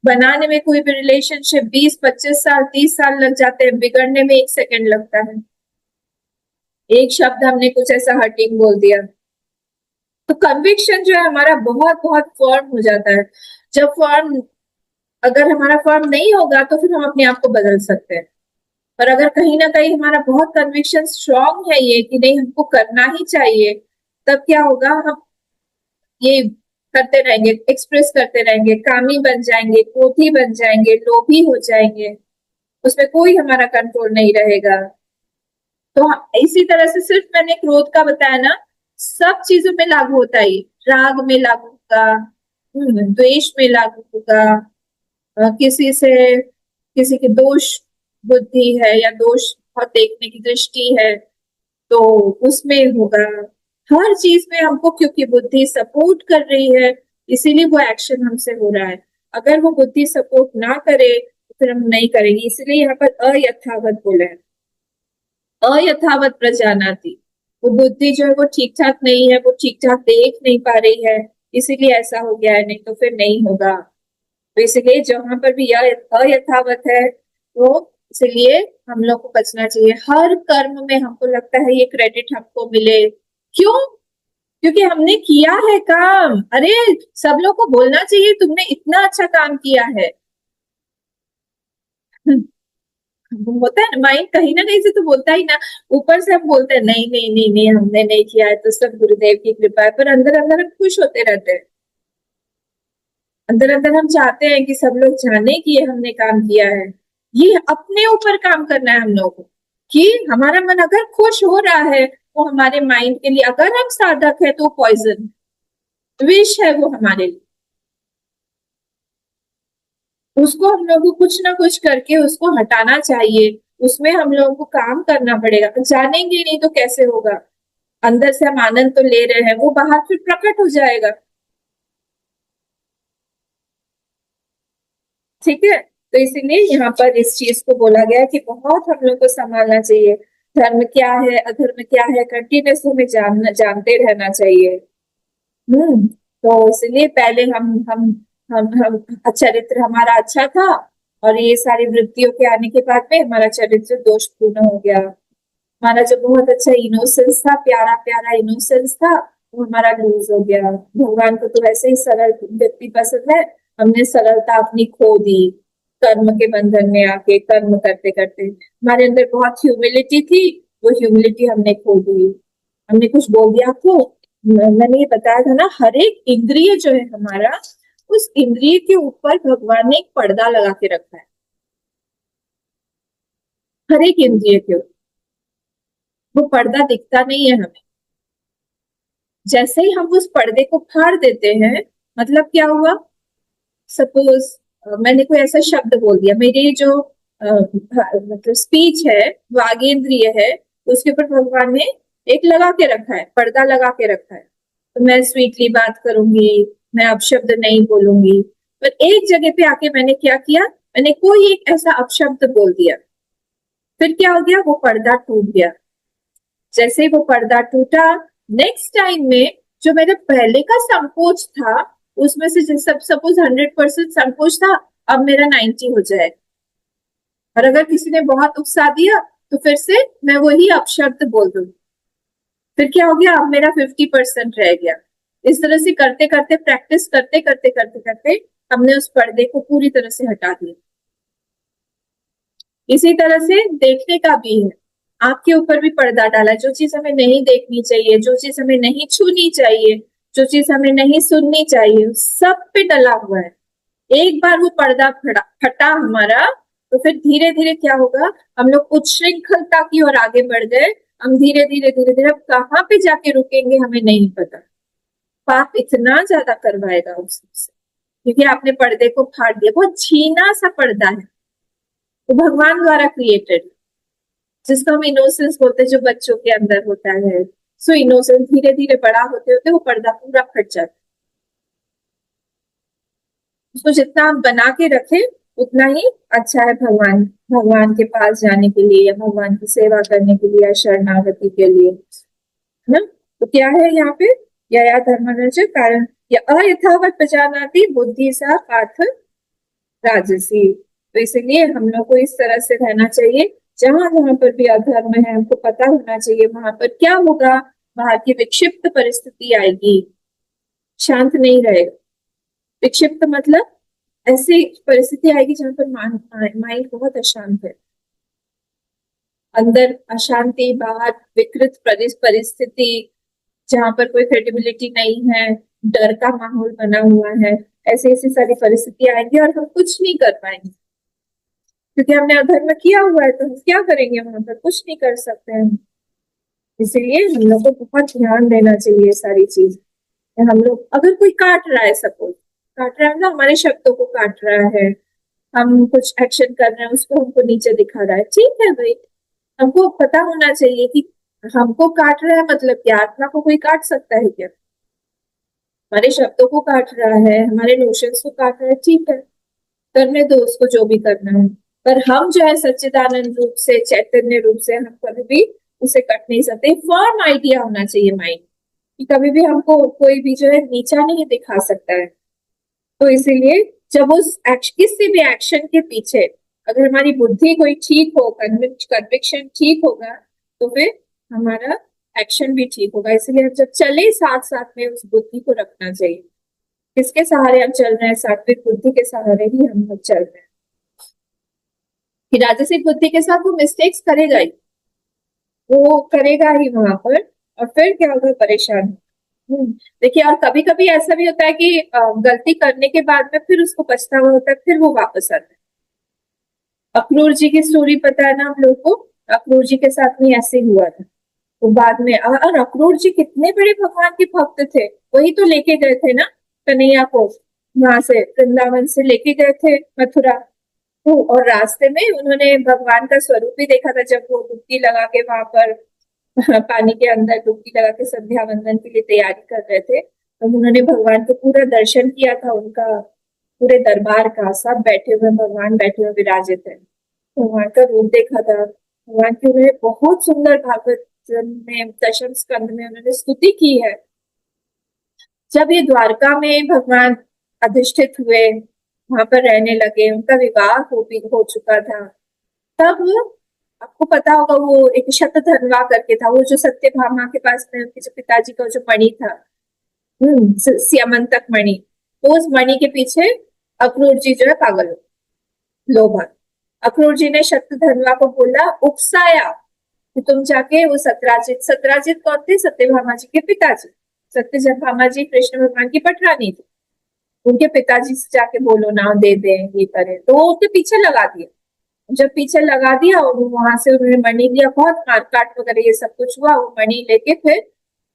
बनाने में कोई भी रिलेशनशिप 20-25 साल 30 साल लग जाते हैं, बिगड़ने में 1 सेकंड लगता है। एक शब्द हमने कुछ ऐसा हर्टिंग बोल दिया, तो कन्विक्शन जो है हमारा बहुत बहुत फर्म हो जाता है। जब फर्म, अगर हमारा फर्म नहीं होगा तो फिर हम अपने आप को बदल सकते हैं। और अगर कहीं ना कहीं हमारा बहुत कन्विक्शन स्ट्रांग है ये कि नहीं हमको करना ही चाहिए, तब क्या होगा, हम ये करते रहेंगे, एक्सप्रेस करते रहेंगे, कामी बन जाएंगे, क्रोधी बन जाएंगे, लोभी हो जाएंगे, उसमें कोई हमारा कंट्रोल नहीं रहेगा। तो इसी तरह से सिर्फ मैंने क्रोध का बताया ना, सब चीजों में लागू होता है। राग में लागू होगा, द्वेष में लागू होगा, किसी से, किसी के दोष बुद्धि है या दोष बहुत देखने की दृष्टि है तो उसमें होगा। हर चीज में हमको, क्योंकि बुद्धि सपोर्ट कर रही है इसीलिए वो एक्शन हमसे हो रहा है। अगर वो बुद्धि सपोर्ट ना करे तो फिर हम नहीं करेंगे। इसलिए यहाँ पर अयथावत बोला है, अयथावत प्रजानाति। वो बुद्धि जो है वो ठीक ठाक नहीं है, वो ठीक ठाक देख नहीं पा रही है, इसीलिए ऐसा हो गया है, नहीं तो फिर नहीं होगा। तो इसलिए जहां पर भी यह अयथावत है वो, इसलिए हम लोग को बचना चाहिए। हर कर्म में हमको लगता है ये क्रेडिट हमको मिले, क्यों? क्योंकि हमने किया है काम। अरे सब लोग को बोलना चाहिए तुमने इतना अच्छा काम किया है। होता है ना, माइंड कहीं ना कहीं से तो बोलता ही ना। ऊपर से हम बोलते हैं नहीं नहीं नहीं नहीं हमने नहीं किया है तो सब गुरुदेव की कृपा है, पर अंदर अंदर हम खुश होते रहते हैं। अंदर अंदर हम चाहते हैं कि सब लोग जाने कि ये हमने काम किया है। ये अपने ऊपर काम करना है हम लोगों को, कि हमारा मन अगर खुश हो रहा है वो हमारे माइंड के लिए, अगर हम साधक है तो पॉइजन, विष है वो हमारे लिए। उसको हम लोग को कुछ ना कुछ करके उसको हटाना चाहिए। उसमें हम लोगों को काम करना पड़ेगा। जानेंगे नहीं तो कैसे होगा। अंदर से हम आनंद तो ले रहे हैं, वो बाहर फिर प्रकट हो जाएगा। ठीक है, तो इसीलिए यहाँ पर इस चीज को बोला गया है कि बहुत हम लोग को संभालना चाहिए। धर्म क्या है अधर्म क्या है कंटिन्यूस हमें जानते रहना चाहिए। तो इसलिए पहले हम चरित्र हमारा अच्छा था, और ये सारी वृत्तियों के आने के बाद में हमारा चरित्र दोषपूर्ण हो गया। हमारा जो बहुत अच्छा इनोसेंस था, प्यारा प्यारा इनोसेंस था, वो हमारा लूज हो गया। भगवान को तो वैसे ही सरल व्यक्ति पसंद है, हमने सरलता अपनी खो दी। कर्म के बंधन में आके कर्म करते करते हमारे अंदर बहुत ह्यूमिलिटी थी, वो ह्यूमिलिटी हमने खो दी। हमने कुछ बोल दिया आपको, मैंने ये बताया था ना, हर एक इंद्रिय जो है हमारा, उस इंद्रिय के ऊपर भगवान ने एक पर्दा लगा के रखा है। हर एक इंद्रिय के ऊपर वो पर्दा दिखता नहीं है हमें। जैसे ही हम उस पर्दे को फाड़ देते हैं, मतलब क्या हुआ, सपोज मैंने कोई ऐसा शब्द बोल दिया, मेरी जो मतलब स्पीच है, वागेंद्रिय है, उसके ऊपर भगवान ने एक लगा के रखा है, पर्दा लगा के रखा है। तो मैं स्वीटली बात करूंगी, मैं अपशब्द नहीं बोलूंगी, पर एक जगह पे आके मैंने क्या किया, मैंने कोई एक ऐसा अपशब्द बोल दिया, फिर क्या हो गया, वो पर्दा टूट गया। जैसे ही वो पर्दा टूटा, नेक्स्ट टाइम में जो मेरे पहले का संकोच था, उसमें से सब सपोज 100% संकोच था, अब मेरा 90 हो जाए। और अगर किसी ने बहुत उकसा दिया तो फिर से मैं वही अपशब्द बोल दूंगी, फिर क्या हो गया, अब मेरा 50% रह गया। इस तरह से करते करते, प्रैक्टिस करते करते करते करते हमने उस पर्दे को पूरी तरह से हटा दिया। इसी तरह से देखने का भी है, आपके ऊपर भी पर्दा डाला है। जो चीज हमें नहीं देखनी चाहिए, जो चीज हमें नहीं छूनी चाहिए, जो चीज हमें नहीं सुननी चाहिए, सब पे डला हुआ है। एक बार वो पर्दा फटा हमारा, तो फिर धीरे धीरे क्या होगा, हम लोग उच्छृंखलता की ओर आगे बढ़ गए। हम धीरे धीरे धीरे धीरे अब कहाँ पे जाके रुकेंगे हमें नहीं पता। पाप इतना ज्यादा करवाएगा उससे, क्योंकि आपने पर्दे को फाड़ दिया। बहुत छीना सा पर्दा है, वो भगवान द्वारा क्रिएटेड, जिसको हम इनोसेंस बोलते हैं, जो बच्चों के अंदर होता है। सो इनोसेंस धीरे धीरे बड़ा होते होते वो पर्दा पूरा फट जाता है। उसको जितना आप बना के रखें उतना ही अच्छा है, भगवान भगवान के पास जाने के लिए, या भगवान की सेवा करने के लिए, या शरणागति के लिए, है ना। तो क्या है यहाँ पे, या धर्मनच कारण या अयथावत पचानाति बुद्धि सा पार्थ राजसी। तो इसलिए हम लोग को इस तरह से रहना चाहिए, जहां जहां पर भी अधर्म है हमको पता होना चाहिए वहां पर क्या होगा, बाहर की विक्षिप्त परिस्थिति आएगी, शांत नहीं रहेगा। विक्षिप्त मतलब ऐसी परिस्थिति आएगी जहां पर माइंड बहुत अशांत है, अंदर अशांति, बाहर विकृत परिस्थिति, जहां पर कोई क्रेडिबिलिटी नहीं है, डर का माहौल बना हुआ है। ऐसी ऐसी सारी परिस्थिति आएंगी और हम कुछ नहीं कर पाएंगे, क्योंकि हमने अधर्म किया हुआ है। तो हम क्या करेंगे, वहां पर कुछ नहीं कर सकते हैं। इसलिए हम लोग को बहुत ध्यान देना चाहिए सारी चीज। हम लोग अगर कोई काट रहा है, सपोज काट रहा है ना, हमारे शब्दों को काट रहा है, हम कुछ एक्शन कर रहे हैं उसको हमको नीचे दिखा रहा है, ठीक है भाई, हमको पता होना चाहिए कि हमको काट रहा है मतलब क्या, आत्मा को कोई काट सकता है क्या, हमारे शब्दों को काट रहा है, हमारे नोशंस को काट रहा है, ठीक है, करने दो उसको जो भी करना है। पर हम जो है सच्चिदानंद रूप से, चैतन्य रूप से, हम कभी भी उसे कट नहीं सकते। फॉर्म आइडिया होना चाहिए माइंड, कि कभी भी हमको कोई भी जो है नीचा नहीं दिखा सकता है। तो इसीलिए जब उस किसी भी एक्शन के पीछे अगर हमारी बुद्धि कोई ठीक हो, कन्विक्शन ठीक होगा, तो फिर हमारा एक्शन भी ठीक होगा। इसलिए हम जब चले साथ साथ में उस बुद्धि को रखना चाहिए। किसके सहारे हम चल रहे हैं? सात्विक बुद्धि के सहारे ही हम लोग चल रहे हैं। कि राजसिक बुद्धि के साथ वो मिस्टेक्स करेगा ही, वो करेगा ही वहां पर, और फिर क्या होगा? परेशान। देखिए, और कभी कभी ऐसा भी होता है कि गलती करने के बाद में फिर उसको पछतावा होता है, फिर वो वापस आता है। अक्रूर जी की स्टोरी पता है ना हम लोग को? अक्रूर जी के साथ में ऐसे ही हुआ था। तो बाद में, और अक्रूर जी कितने बड़े भगवान के भक्त थे। वही तो लेके गए थे ना कन्हैया को, वहां से वृंदावन से लेके गए थे मथुरा। तो और रास्ते में उन्होंने भगवान का स्वरूप भी देखा था, जब वो डुबकी लगा के वहां पर पानी के अंदर डुबकी लगा के संध्या वंदन के लिए तैयारी कर रहे थे। तो उन्होंने भगवान को पूरा दर्शन किया था, उनका पूरे दरबार का, सब बैठे हुए भगवान बैठे हुए विराजित है। भगवान का रूप देखा था। भगवान की उन्होंने बहुत सुंदर भागवत में दशम स्कंद में उन्होंने स्तुति की है। जब ये द्वारका में भगवान अधिष्ठित हुए, वहां पर रहने लगे, उनका विवाह हो चुका था, तब आपको पता होगा वो एक शतधन्वा करके था, वो जो सत्यभामा के पास में उनके जो पिताजी का जो मणि था, स्यमंतक मणि, तो उस मणि के पीछे अक्रूर जी जो है पागल हो, लोभा। अक्रूर जी ने शतधन्वा को बोला, उकसाया कि तुम जाके वो सत्राजित कौन थे? सत्यभामा जी के पिताजी। सत्यभामा जी कृष्ण भगवान की पटरानी थी। उनके पिताजी से जाके बोलो ना, दे दें, ये करें। तो वो उनके पीछे लगा दिया। जब पीछे लगा दिया और वहां से उन्होंने मणि लिया, बहुत मारकाट वगैरह ये सब कुछ हुआ। वो मणि लेके फिर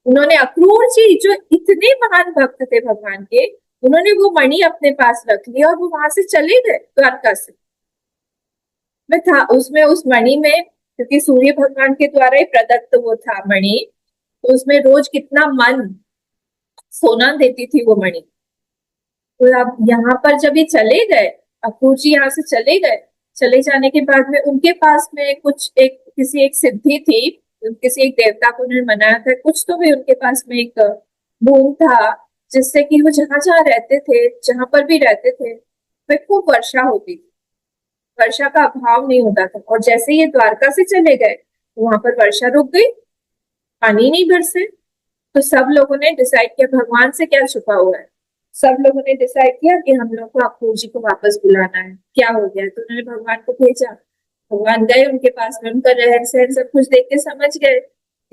उन्होंने, अक्रूर जी जो इतने महान भक्त थे भगवान के, उन्होंने वो मणि अपने पास रख लिया और वो वहां से चले गए द्वारका से। में था उसमें, उस मणि में, क्योंकि सूर्य भगवान के द्वारा ही प्रदत्त वो था मणि, तो उसमें रोज कितना मन सोना देती थी वो मणि। तो अब यहाँ पर जब ये चले गए, अक्रूर जी यहाँ से चले गए, चले जाने के बाद में उनके पास में कुछ एक किसी एक सिद्धि थी, किसी एक देवता को उन्होंने मनाया था, कुछ तो भी उनके पास में एक बूंद था, जिससे कि वो जहां जहां रहते थे, जहां पर भी रहते थे, वे खूब वर्षा होती थी, वर्षा का अभाव नहीं होता था। और जैसे ये द्वारका से चले गए, तो वहां पर वर्षा रुक गई, पानी नहीं बरसे। तो सब लोगों ने डिसाइड किया भगवान से क्या छुपा हुआ है। सब लोगों ने डिसाइड किया कि हम लोग को अक्रूर जी को वापस बुलाना है, क्या हो गया। तो उन्होंने भगवान को भेजा। भगवान गए उनके पास में, उनका रहन सहन सब कुछ देख के समझ गए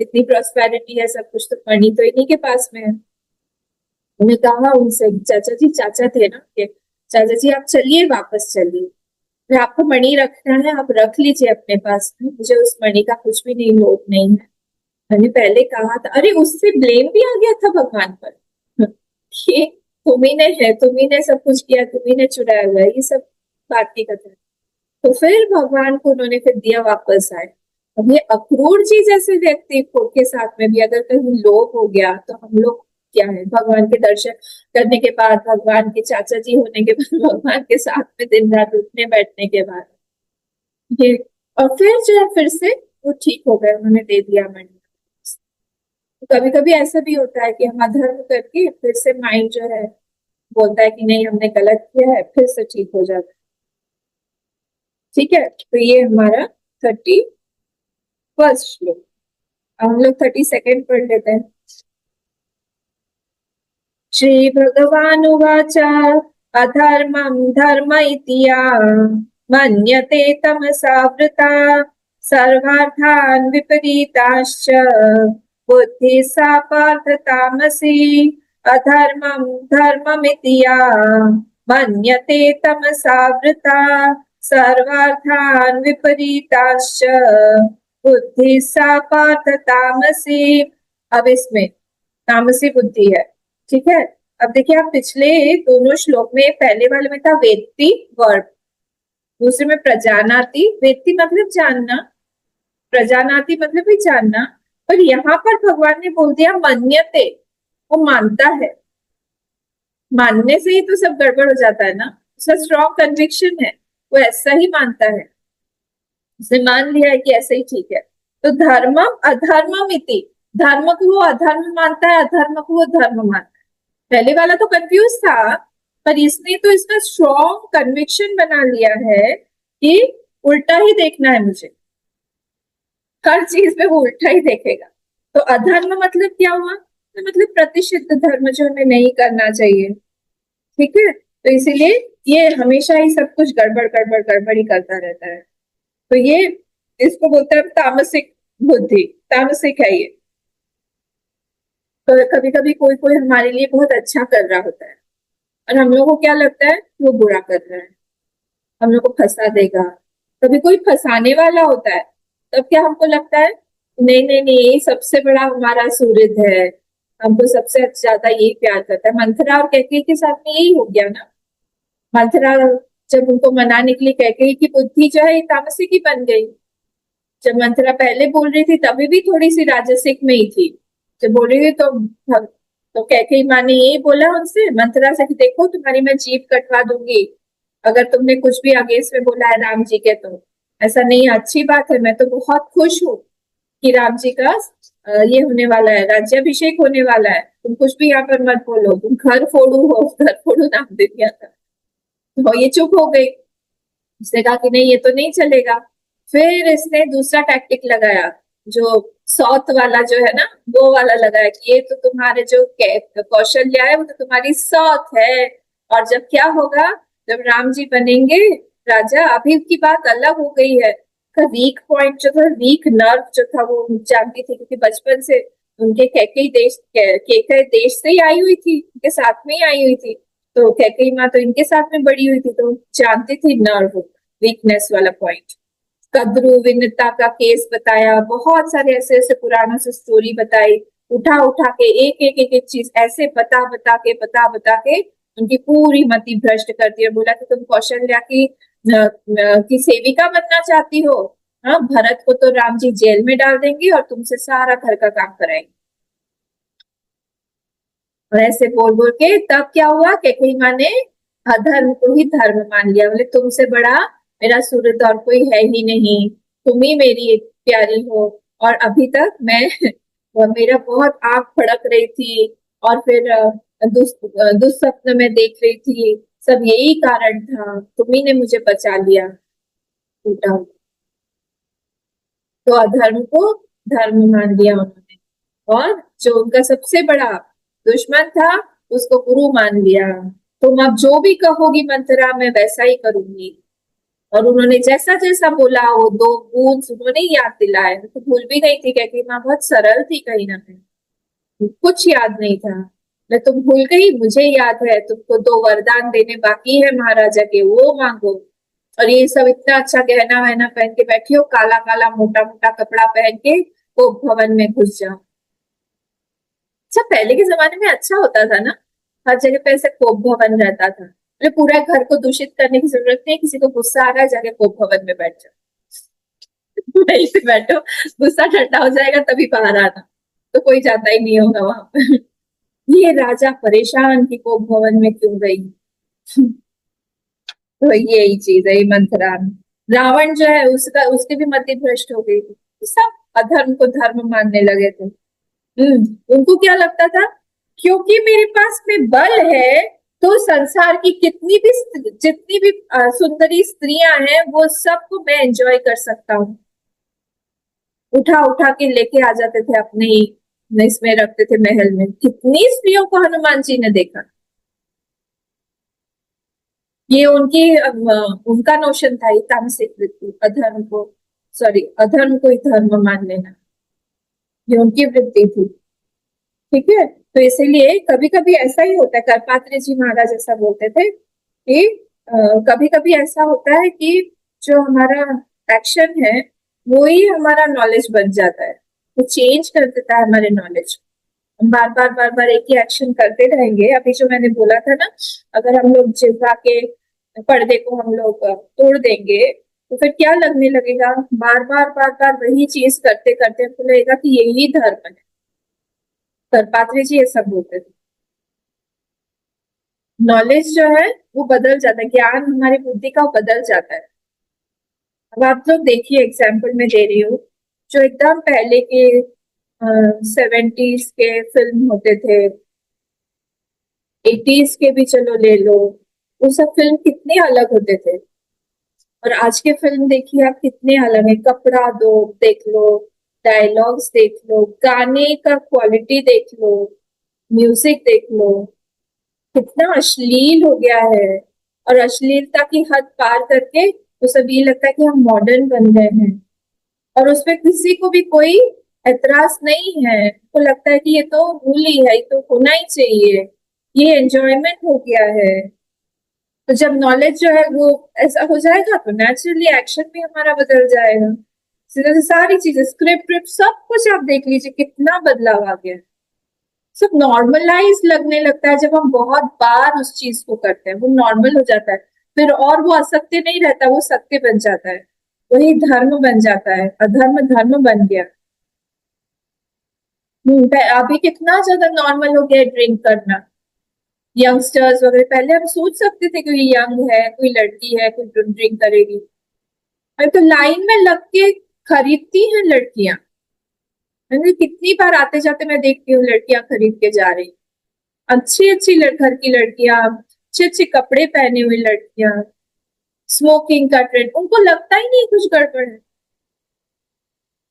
इतनी प्रॉस्पेरिटी है, सब कुछ, तो मणि तो इन्हीं के पास में है। उन्हें कहा उनसे, चाचा जी, चाचा थे ना के, चाचा जी आप चलिए, वापस चलिए, मैं आपको मणि रखना है, आप रख लीजिए अपने पास में, मुझे उस मणि का कुछ भी नहीं, लोभ नहीं है। मैंने पहले कहा था। अरे उससे ब्लेम भी आ गया था भगवान पर कि तुम्ही ने है, तुम्ही ने सब कुछ किया, तुम्ही ने चुराया हुआ है, ये सब बात की कथा है। तो फिर भगवान को उन्होंने फिर दिया वापस आए। अब ये अक्रूर जी जैसे व्यक्ति को के साथ में भी अगर कहीं लोभ हो गया, तो हम लोग क्या है? भगवान के दर्शन करने के बाद, भगवान के चाचा जी होने के बाद, भगवान के साथ में दिन रात उठने बैठने के बाद ये, और फिर जो है फिर से वो ठीक हो गए, उन्होंने दे दिया मणि। कभी कभी ऐसा भी होता है कि हम अधर्म करके फिर से माइंड जो है बोलता है कि नहीं हमने गलत किया है, फिर से ठीक हो जाता है। ठीक है, तो ये हमारा 31 श्लोक। अब हम लोग 32 पढ़ लेते हैं। श्री भगवानुवाच अधर्मं धर्म इति या मन्यते तमसावृता सर्वार्थान् विपरीताश्च बुद्धिः सा पार्थ तामसी। अधर्मं धर्ममिति या मन्यते तमसावृता सर्वार्थान् विपरीताश्च बुद्धिः सा पार्थ तामसी। अब इसमें तामसी बुद्धि है, ठीक है। अब देखिए, आप पिछले दोनों श्लोक में, पहले वाले में था वेत्ति वर्ब, दूसरे में प्रजानाति। वेत्ति मतलब जानना, प्रजानाति मतलब भी जानना, पर यहाँ पर भगवान ने बोल दिया मन्यते, वो मानता है। मानने से ही तो सब गड़बड़ हो जाता है ना, उसका स्ट्रॉन्ग कन्विक्शन है, वो ऐसा ही मानता है, उसने मान लिया है कि ऐसा ही ठीक है। तो धर्मम अधर्मम इति, धर्म को वो अधर्म मानता है, अधर्म को वो धर्म मानता है। पहले वाला तो कंफ्यूज था, पर इसने तो इसका स्ट्रॉन्ग कन्विक्शन बना लिया है कि उल्टा ही देखना है मुझे, हर चीज में वो उल्टा ही देखेगा। तो अधर्म मतलब क्या हुआ? तो मतलब प्रतिषिद्ध धर्म जो हमें नहीं करना चाहिए। ठीक है, तो इसीलिए ये हमेशा ही सब कुछ गड़बड़ गड़बड़ गड़बड़ ही करता रहता है। तो ये इसको बोलते हैं तामसिक बुद्धि, तामसिक है ये। तो कभी कभी कोई कोई हमारे लिए बहुत अच्छा कर रहा होता है और हम लोगों को क्या लगता है वो बुरा कर रहा है, हम लोग को फंसा देगा। कभी कोई फंसाने वाला होता है, तब क्या हमको लगता है नहीं नहीं नहीं, ये सबसे बड़ा हमारा सूरज है, हमको सबसे ज्यादा यही प्यार करता है। मंथरा और कैकेयी के साथ में यही हो गया ना। मंथरा जब उनको मनाने के लिए कैकेयी की बुद्धि जो है तामसिक ही बन गई। जब मंथरा पहले बोल रही थी तभी भी थोड़ी सी राजसिक में ही थी। जब बोल रही थी तो कैकेयी माँ ने यही बोला उनसे, मंथरा से, कि देखो तुम्हारी मैं जीभ कटवा दूंगी अगर तुमने कुछ भी अगेंस्ट में बोला है राम जी के। तो ऐसा नहीं, अच्छी बात है, मैं तो बहुत खुश हूँ कि राम जी का ये होने वाला है, राज्याभिषेक होने वाला है। तुम कुछ भी यहाँ पर मत बोलो, तुम घर फोड़ू हो, घर फोड़ू नाम दे दिया था। तो ये चुप हो गई। उसने कहा कि नहीं ये तो नहीं चलेगा। फिर इसने दूसरा टैक्टिक लगाया, जो सौत वाला जो है ना, वो वाला लगाया कि ये तो तुम्हारे जो कौशल्या है वो तो तुम्हारी सौत है। और जब क्या होगा, जब राम जी बनेंगे राजा, अभी की बात अलग हो गई है। का वीक पॉइंट जो था, वीक नर्व जो था, वो जानती थी क्योंकि बचपन से उनके कैकेयी देश से ही आई हुई थी, उनके साथ में ही आई हुई थी। तो कैकेयी माँ तो इनके साथ में बड़ी हुई थी, तो जानती थी नर्व वीकनेस वाला पॉइंट। कद्रू विनता का केस बताया, बहुत सारे ऐसे ऐसे पुरानों से स्टोरी बताई, उठा उठा के एक एक एक एक चीज ऐसे बता बता के उनकी पूरी मति भ्रष्ट कर दी और बोला कि तुम कौशल्या की सेविका बनना चाहती हो। हाँ, भरत को तो राम जी जेल में डाल देंगे और तुमसे सारा घर का काम कराएंगे। और ऐसे बोल बोल के तब क्या हुआ, कैकेयी माँ ने अधर्म को ही धर्म मान लिया। बोले तुमसे बड़ा मेरा सूरज और कोई है ही नहीं, तुम ही मेरी प्यारी हो। और अभी तक मैं और मेरा बहुत आंख फड़क रही थी और फिर दुस्वप्न में देख रही थी, सब यही कारण था, तुम्ही ने मुझे बचा लिया। टूटा। तो अधर्म को धर्म मान लिया उन्होंने, और जो उनका सबसे बड़ा दुश्मन था उसको गुरु मान लिया। तुम अब जो भी कहोगी मंत्रा मैं वैसा ही करूंगी। और उन्होंने जैसा जैसा बोला वो दो बूंद उन्होंने याद दिलाए। तो भूल भी गई थी क्योंकि माँ बहुत सरल थी, कहीं ना कहीं कुछ याद नहीं था। मैं तुम भूल गई, मुझे याद है, तुमको दो वरदान देने बाकी है महाराजा के, वो मांगो। और ये सब इतना अच्छा गहना वहना पहन के बैठी हो, काला काला मोटा मोटा कपड़ा पहन के वो भवन में घुस जाओ। अच्छा, पहले के जमाने में अच्छा होता था ना, हर जगह पे ऐसे कोप भवन रहता था। मतलब पूरा घर को दूषित करने की जरूरत नहीं, किसी को गुस्सा आ रहा है जाके कोप भवन में बैठ जाओ, वहीं पे बैठो, गुस्सा ठंडा हो जाएगा तभी बाहर आना, तो कोई जाता ही नहीं होगा वहां पर। ये राजा परेशान कि कोप भवन में क्यों गई। तो यही चीज है ये मंथरा में। रावण जो है उसका उसकी भी मति भ्रष्ट हो गई थी, सब अधर्म को धर्म मानने लगे थे। उनको क्या लगता था, क्योंकि मेरे पास में बल है तो संसार की जितनी भी सुंदरी स्त्रियां हैं वो सबको मैं एंजॉय कर सकता हूँ। उठा उठा के लेके आ जाते थे अपने ही इसमें रखते थे महल में। कितनी स्त्रियों को हनुमान जी ने देखा। ये उनका नोशन था, ये तामसिक वृत्ति, अधर्म को, सॉरी, अधर्म को ही धर्म मान लेना, ये उनकी वृत्ति थी। ठीक है, तो इसीलिए कभी कभी ऐसा ही होता है, करपात्री जी महाराज ऐसा बोलते थे कि कभी कभी ऐसा होता है कि जो हमारा एक्शन है वो ही हमारा नॉलेज बन जाता है, वो चेंज कर देता है हमारे नॉलेज। हम बार बार एक ही एक्शन करते रहेंगे। अभी जो मैंने बोला था ना, अगर हम लोग जिह्वा के पर्दे को हम लोग तोड़ देंगे तो फिर क्या लगने लगेगा, बार बार वही चीज करते करते हमको लगेगा कि यही धर्म है। करपात्री जी ये सब बोलते थे। नॉलेज जो है वो बदल जाता है, ज्ञान हमारी बुद्धि का वो बदल जाता है। अब आप लोग देखिए, एग्जाम्पल में दे रही हूँ, जो एकदम पहले के 70s के फिल्म होते थे, 80s के भी चलो ले लो, वो सब फिल्म कितने अलग होते थे। और आज के फिल्म देखिए आप, कितने अलग है, कपड़ा दो देख लो, डायलॉग्स देख लो, गाने का क्वालिटी देख लो, म्यूजिक देख लो, कितना अश्लील हो गया है। और अश्लीलता की हद पार करके तो सब ये लगता है कि हम मॉडर्न बन गए हैं, और उसपे किसी को भी कोई एतराज नहीं है। को लगता है कि ये तो रूल ही है, ये तो होना ही चाहिए, ये एंजॉयमेंट हो गया है। तो जब नॉलेज जो है वो ऐसा हो जाएगा तो नेचुरली एक्शन भी हमारा बदल जाएगा। सीधा से सारी चीजें, स्क्रिप्ट विप्ट सब कुछ आप देख लीजिए कितना बदलाव आ गया है। सब नॉर्मलाइज लगने लगता है जब हम बहुत बार उस चीज को करते हैं, वो नॉर्मल हो जाता है। फिर और वो असत्य नहीं रहता, वो सत्य बन जाता है, वही धर्म बन जाता है, अधर्म धर्म बन गया। अभी कितना ज्यादा नॉर्मल हो गया है ड्रिंक करना, यंगस्टर्स वगैरह। पहले हम सोच सकते थे कि ये यंग है, कोई लड़की है, कोई ड्रिंक करेगी। अरे तो लाइन में लग के खरीदती हैं लड़कियां। मैंने कितनी बार आते जाते मैं देखती हूँ लड़कियां खरीद के जा रही, अच्छी अच्छी घर की लड़कियां, अच्छे अच्छे कपड़े पहने हुई लड़कियां, स्मोकिंग का ट्रेंड, उनको लगता ही नहीं कुछ गड़बड़ है।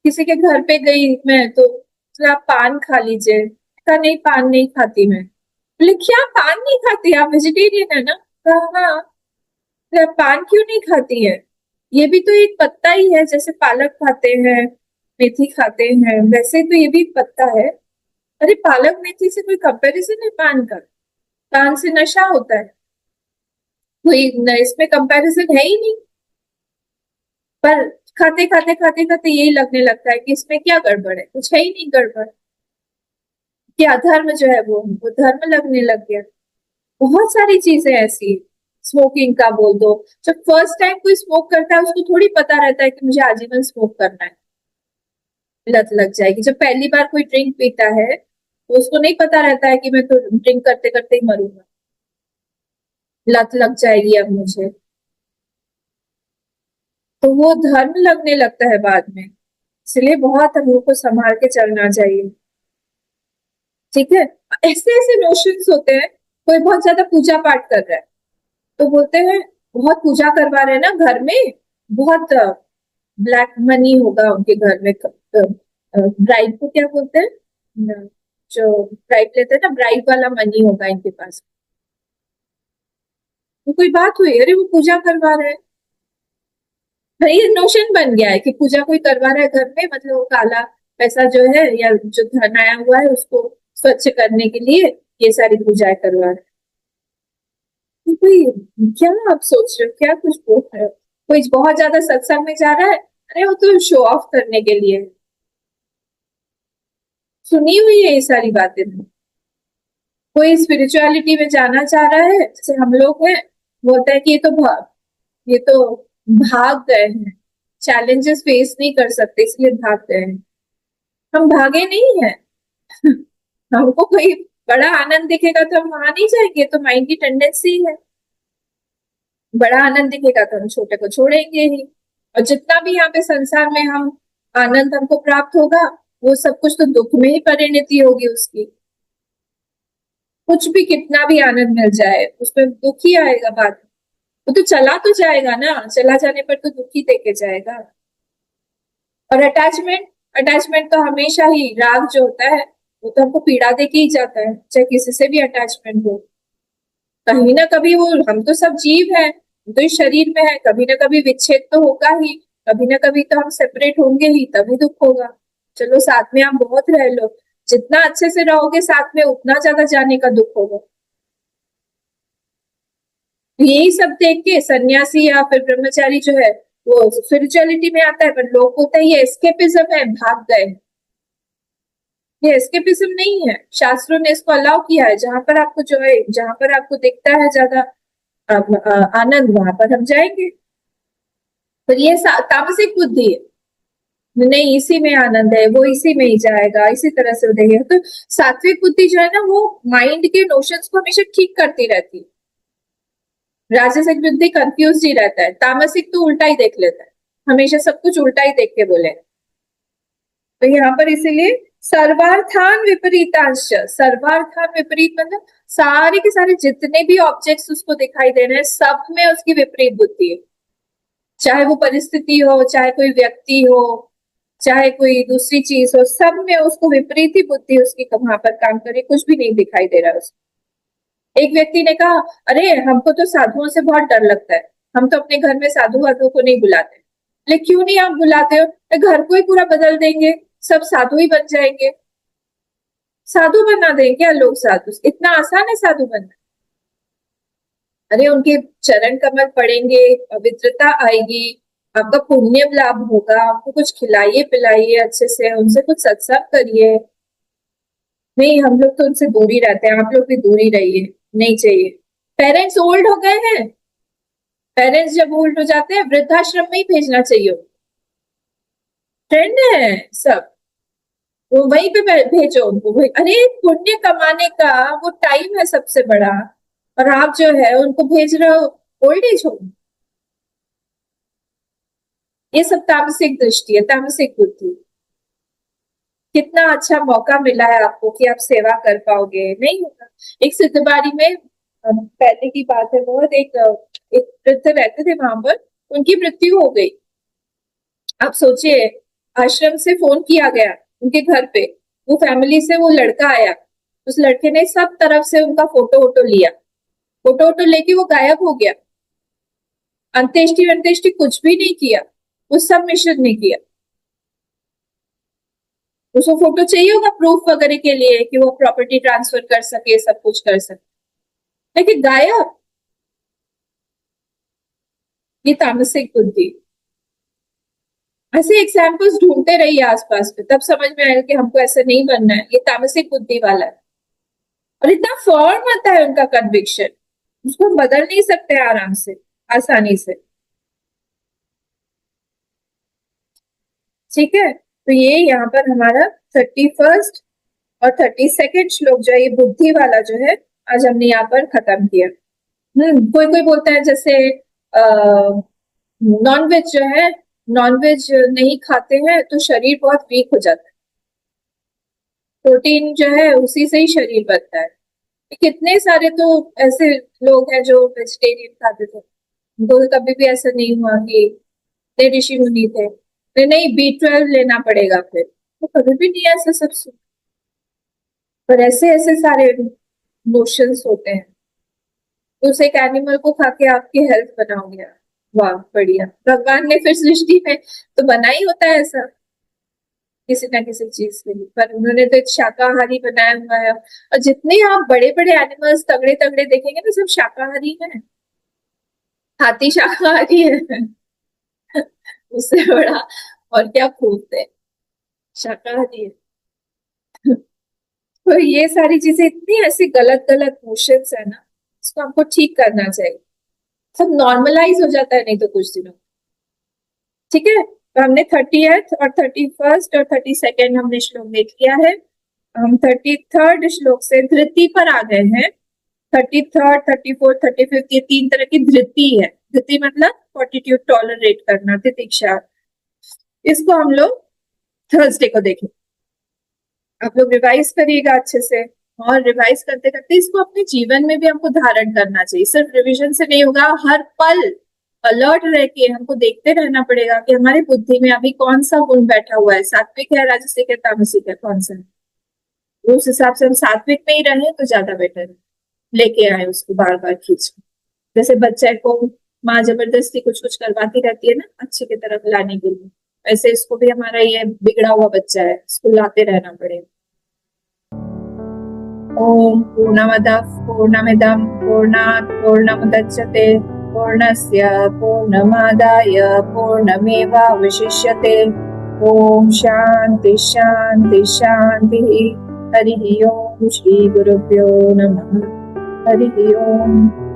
किसी के घर पे गई मैं तो आप पान खा लीजिए, कहा नहीं पान नहीं खाती मैं। बोले क्या पान नहीं खाती, आप वेजिटेरियन है ना? कहा हाँ। बोले, "आप पान क्यों नहीं खाती है? ये भी तो एक पत्ता ही है, जैसे पालक खाते हैं, मेथी खाते हैं, वैसे तो ये भी एक पत्ता है। अरे पालक मेथी से कोई कंपैरिजन है पान का? पान से नशा होता है, कोई इसमें कंपैरिजन है ही नहीं। पर खाते खाते यही लगने लगता है कि इसमें क्या गड़बड़ है, कुछ है ही नहीं गड़बड़। क्या धर्म जो है वो धर्म लगने लग गया। बहुत सारी चीजें ऐसी, स्मोकिंग का बोल दो। जब फर्स्ट टाइम कोई स्मोक करता है उसको थोड़ी पता रहता है कि मुझे आजीवन स्मोक करना है, लत लग जाएगी। जब पहली बार कोई ड्रिंक पीता है तो उसको नहीं पता रहता है कि मैं तो ड्रिंक करते करते ही मरूंगा, लत लग जाएगी अब मुझे। तो वो धर्म लगने लगता है बाद में। इसलिए बहुत हम लोग को संभाल के चलना चाहिए, ठीक है। ऐसे ऐसे नोशंस होते हैं, कोई बहुत ज्यादा पूजा पाठ कर रहा है तो बोलते हैं बहुत पूजा करवा रहे हैं ना घर में, बहुत ब्लैक मनी होगा उनके घर में। ब्राइड को क्या बोलते हैं, जो ब्राइड लेते हैं ना, ब्राइड वाला मनी होगा इनके पास। तो कोई बात हुई, अरे वो पूजा करवा रहे हैं। भाई ये नोशन बन गया है कि पूजा कोई करवा रहा है घर में, मतलब वो काला पैसा जो है या जो धन आया हुआ है उसको स्वच्छ करने के लिए ये सारी पूजाएं करवा रहे हैं। तो कोई, क्या आप सोच रहे हो, क्या कुछ बोल रहे हो? कोई बहुत ज्यादा सत्संग में जा रहा है, अरे वो तो शो ऑफ करने के लिए। सुनी हुई है ये सारी बातें। कोई स्पिरिचुअलिटी में जाना चाह रहा है, जैसे हम लोग हैं, बोलता है कि ये तो भाग गए हैं, चैलेंजेस फेस नहीं कर सकते इसलिए भाग गए हैं। हम भागे नहीं है। हमको कोई बड़ा आनंद दिखेगा तो हम वहां नहीं जाएंगे, तो माइंड की टेंडेंसी है। बड़ा आनंद दिखेगा तो हम छोटे को छोड़ेंगे ही। और जितना भी यहाँ पे संसार में हम आनंद हमको प्राप्त होगा, वो सब कुछ तो दुख में ही परिणति होगी उसकी। कुछ भी कितना भी आनंद मिल जाए उसमें दुख ही आएगा बाद में। वो तो चला तो जाएगा ना, चला जाने पर तो दुख ही देके जाएगा। और अटैचमेंट, अटैचमेंट तो हमेशा ही, राग जो होता है वो तो हमको पीड़ा देके ही जाता है, चाहे किसी से भी अटैचमेंट हो। कहीं ना कभी वो, हम तो सब जीव हैं, हम तो इस शरीर में है, कभी ना कभी विच्छेद तो होगा ही, कभी ना कभी तो हम सेपरेट होंगे ही, तभी दुख होगा। चलो साथ में आप बहुत रह लो, जितना अच्छे से रहोगे साथ में उतना ज्यादा जाने का दुख होगा। यही सब देख के सन्यासी या फिर ब्रह्मचारी जो है वो स्पिरिचुअलिटी में आता है, पर लोग बोलते हैं ये एस्केपिज्म है, भाग गए। ये एस्केपिज्म नहीं है, शास्त्रों ने इसको अलाउ किया है। जहां पर आपको जो है, जहां पर आपको दिखता है ज्यादा आनंद, वहां पर हम जाएंगे। पर ये तामसिक बुद्धि है, नहीं इसी में आनंद है, वो इसी में ही जाएगा, इसी तरह से देखेगा। तो सात्विक बुद्धि जो है ना वो माइंड के नोशंस को हमेशा ठीक करती रहती है। राजसिक बुद्धि कंफ्यूज ही रहता है, तामसिक तो उल्टा ही देख लेता है, हमेशा सब कुछ उल्टा ही देख के बोले। तो यहाँ पर इसीलिए सर्वार्थान विपरीतांश, सर्वार्थान विपरीत मतलब सारे के सारे जितने भी ऑब्जेक्ट्स उसको दिखाई दे रहे हैं सब में उसकी विपरीत बुद्धि है। चाहे वो परिस्थिति हो, चाहे कोई व्यक्ति हो, चाहे कोई दूसरी चीज हो, सब में उसको विपरीत ही बुद्धि उसकी वहां पर काम करे, कुछ भी नहीं दिखाई दे रहा उसको। एक व्यक्ति ने कहा, अरे हमको तो साधुओं से बहुत डर लगता है, हम तो अपने घर में साधु वाधु को नहीं बुलाते। लेकिन क्यों नहीं आप बुलाते हो? तो घर को ही पूरा बदल देंगे, सब साधु ही बन जाएंगे। साधु बना देंगे क्या लोग? साधु इतना आसान है साधु बनना? अरे उनके चरण कमल पड़ेंगे, पवित्रता आएगी, आपका पुण्य लाभ होगा, आपको कुछ खिलाइए पिलाइए अच्छे से, उनसे कुछ सत्संग करिए। नहीं, हम लोग तो उनसे दूरी रहते हैं, आप लोग भी दूरी रहिए, नहीं चाहिए। पेरेंट्स ओल्ड हो गए हैं, पेरेंट्स जब ओल्ड हो जाते हैं वृद्धाश्रम में ही भेजना चाहिए। ट्रेंड है सब, वो वहीं पे भेजो उनको। अरे पुण्य कमाने का वो टाइम है सबसे बड़ा, और आप जो है उनको भेज रहे हो ओल्ड एज होम। ये सब तामसिक दृष्टि है, तामसिक बुद्धि। कितना अच्छा मौका मिला है आपको कि आप सेवा कर पाओगे, नहीं होगा। एक सिद्धबाड़ी में पहले की बात है बहुत, एक वृद्ध रहते थे वहां पर, उनकी मृत्यु हो गई। आप सोचिए, आश्रम से फोन किया गया उनके घर पे, वो फैमिली से वो लड़का आया, उस लड़के ने सब तरफ से उनका फोटो वोटो लिया, फोटो वोटो लेके वो गायब हो गया। अंत्येष्टि अंत्येष्टि कुछ भी नहीं किया, वो सब मिशन नहीं किया। उसको फोटो चाहिए होगा प्रूफ वगैरह के लिए कि वो प्रॉपर्टी ट्रांसफर कर सके, सब कुछ कर सके, लेकिन गायब। ये तामसिक बुद्धि। ऐसे एग्जाम्पल्स ढूंढते रहिए आसपास में, तब समझ में आएगा कि हमको ऐसा नहीं बनना है। ये तामसिक बुद्धि वाला है, और इतना फॉर्म आता है उनका कन्विक्शन, उसको हम बदल नहीं सकते आराम से, आसानी से। ठीक है, तो ये यहाँ पर हमारा 31st और 32nd श्लोक जो है, ये बुद्धि वाला जो है, आज हमने यहाँ पर खत्म किया। कोई कोई बोलता है जैसे नॉनवेज जो है, नॉनवेज नहीं खाते हैं तो शरीर बहुत वीक हो जाता है, प्रोटीन जो है उसी से ही शरीर बनता है। कितने सारे तो ऐसे लोग हैं जो वेजिटेरियन खाते थे, उनको कभी भी ऐसा नहीं हुआ कि नहीं, ऋषि मुनि थे नहीं B12 लेना पड़ेगा, फिर तो कभी भी नहीं ऐसा सब पर ऐसे ऐसे सारे नोशंस होते हैं। तो उस एक एनिमल को खा के आपकी हेल्थ बनाओगे, वाह बढ़िया, भगवान ने फिर सृष्टि में तो बना ही होता है ऐसा किसी ना किसी चीज के लिए, पर उन्होंने तो एक शाकाहारी बनाया हुआ है। और जितने आप बड़े बड़े एनिमल्स तगड़े तगड़े देखेंगे ना, सब शाकाहारी है। हाथी शाकाहारी है उससे बड़ा और क्या खूब है, शाकाहारी है। तो ये सारी चीजें इतनी ऐसी गलत गलत नोशंस है ना, इसको हमको ठीक करना चाहिए। सब नॉर्मलाइज हो जाता है नहीं तो कुछ दिनों। ठीक है, तो हमने 30th और 31st और 32nd हमने श्लोक देख लिया है। हम 33rd श्लोक से धृति पर आ गए हैं। 33rd, 34th, 35th ये 3 तरह की धृति है। धृति मतलब फॉर्टिट्यूड, टॉलरेट करना, तितिक्षा। इसको हम लोग थर्सडे को देखें। आप लोग रिवाइज करिएगा अच्छे से, और रिवाइज करते करते इसको अपने जीवन में भी हमको धारण करना चाहिए। सिर्फ रिविजन से नहीं होगा, हर पल अलर्ट रह के हमको देखते रहना पड़ेगा कि हमारी बुद्धि में अभी कौन सा गुण बैठा हुआ है, सात्विक है, राजसिक है, तामसिक है, कौन सा है। तो उस हिसाब से हम सात्विक में ही रहे तो ज्यादा बेटर है, लेके आए उसको बार बार खींच। जैसे बच्चे को माँ जबरदस्ती कुछ कुछ करवाती रहती है ना अच्छे की तरफ लाने के लिए, वैसे इसको भी हमारा ये बिगड़ा हुआ बच्चा है, इसको लाते रहना पड़ेगा। ओम पूर्णमदः पूर्णमिदं पूर्णात् पूर्णमुदच्यते पूर्णस्य पूर्णमादाय पूर्णमेवावशिष्यते। ओम शांति शांति शांति। हरि ओम। श्री गुरुभ्यो नमः। हरि ओम।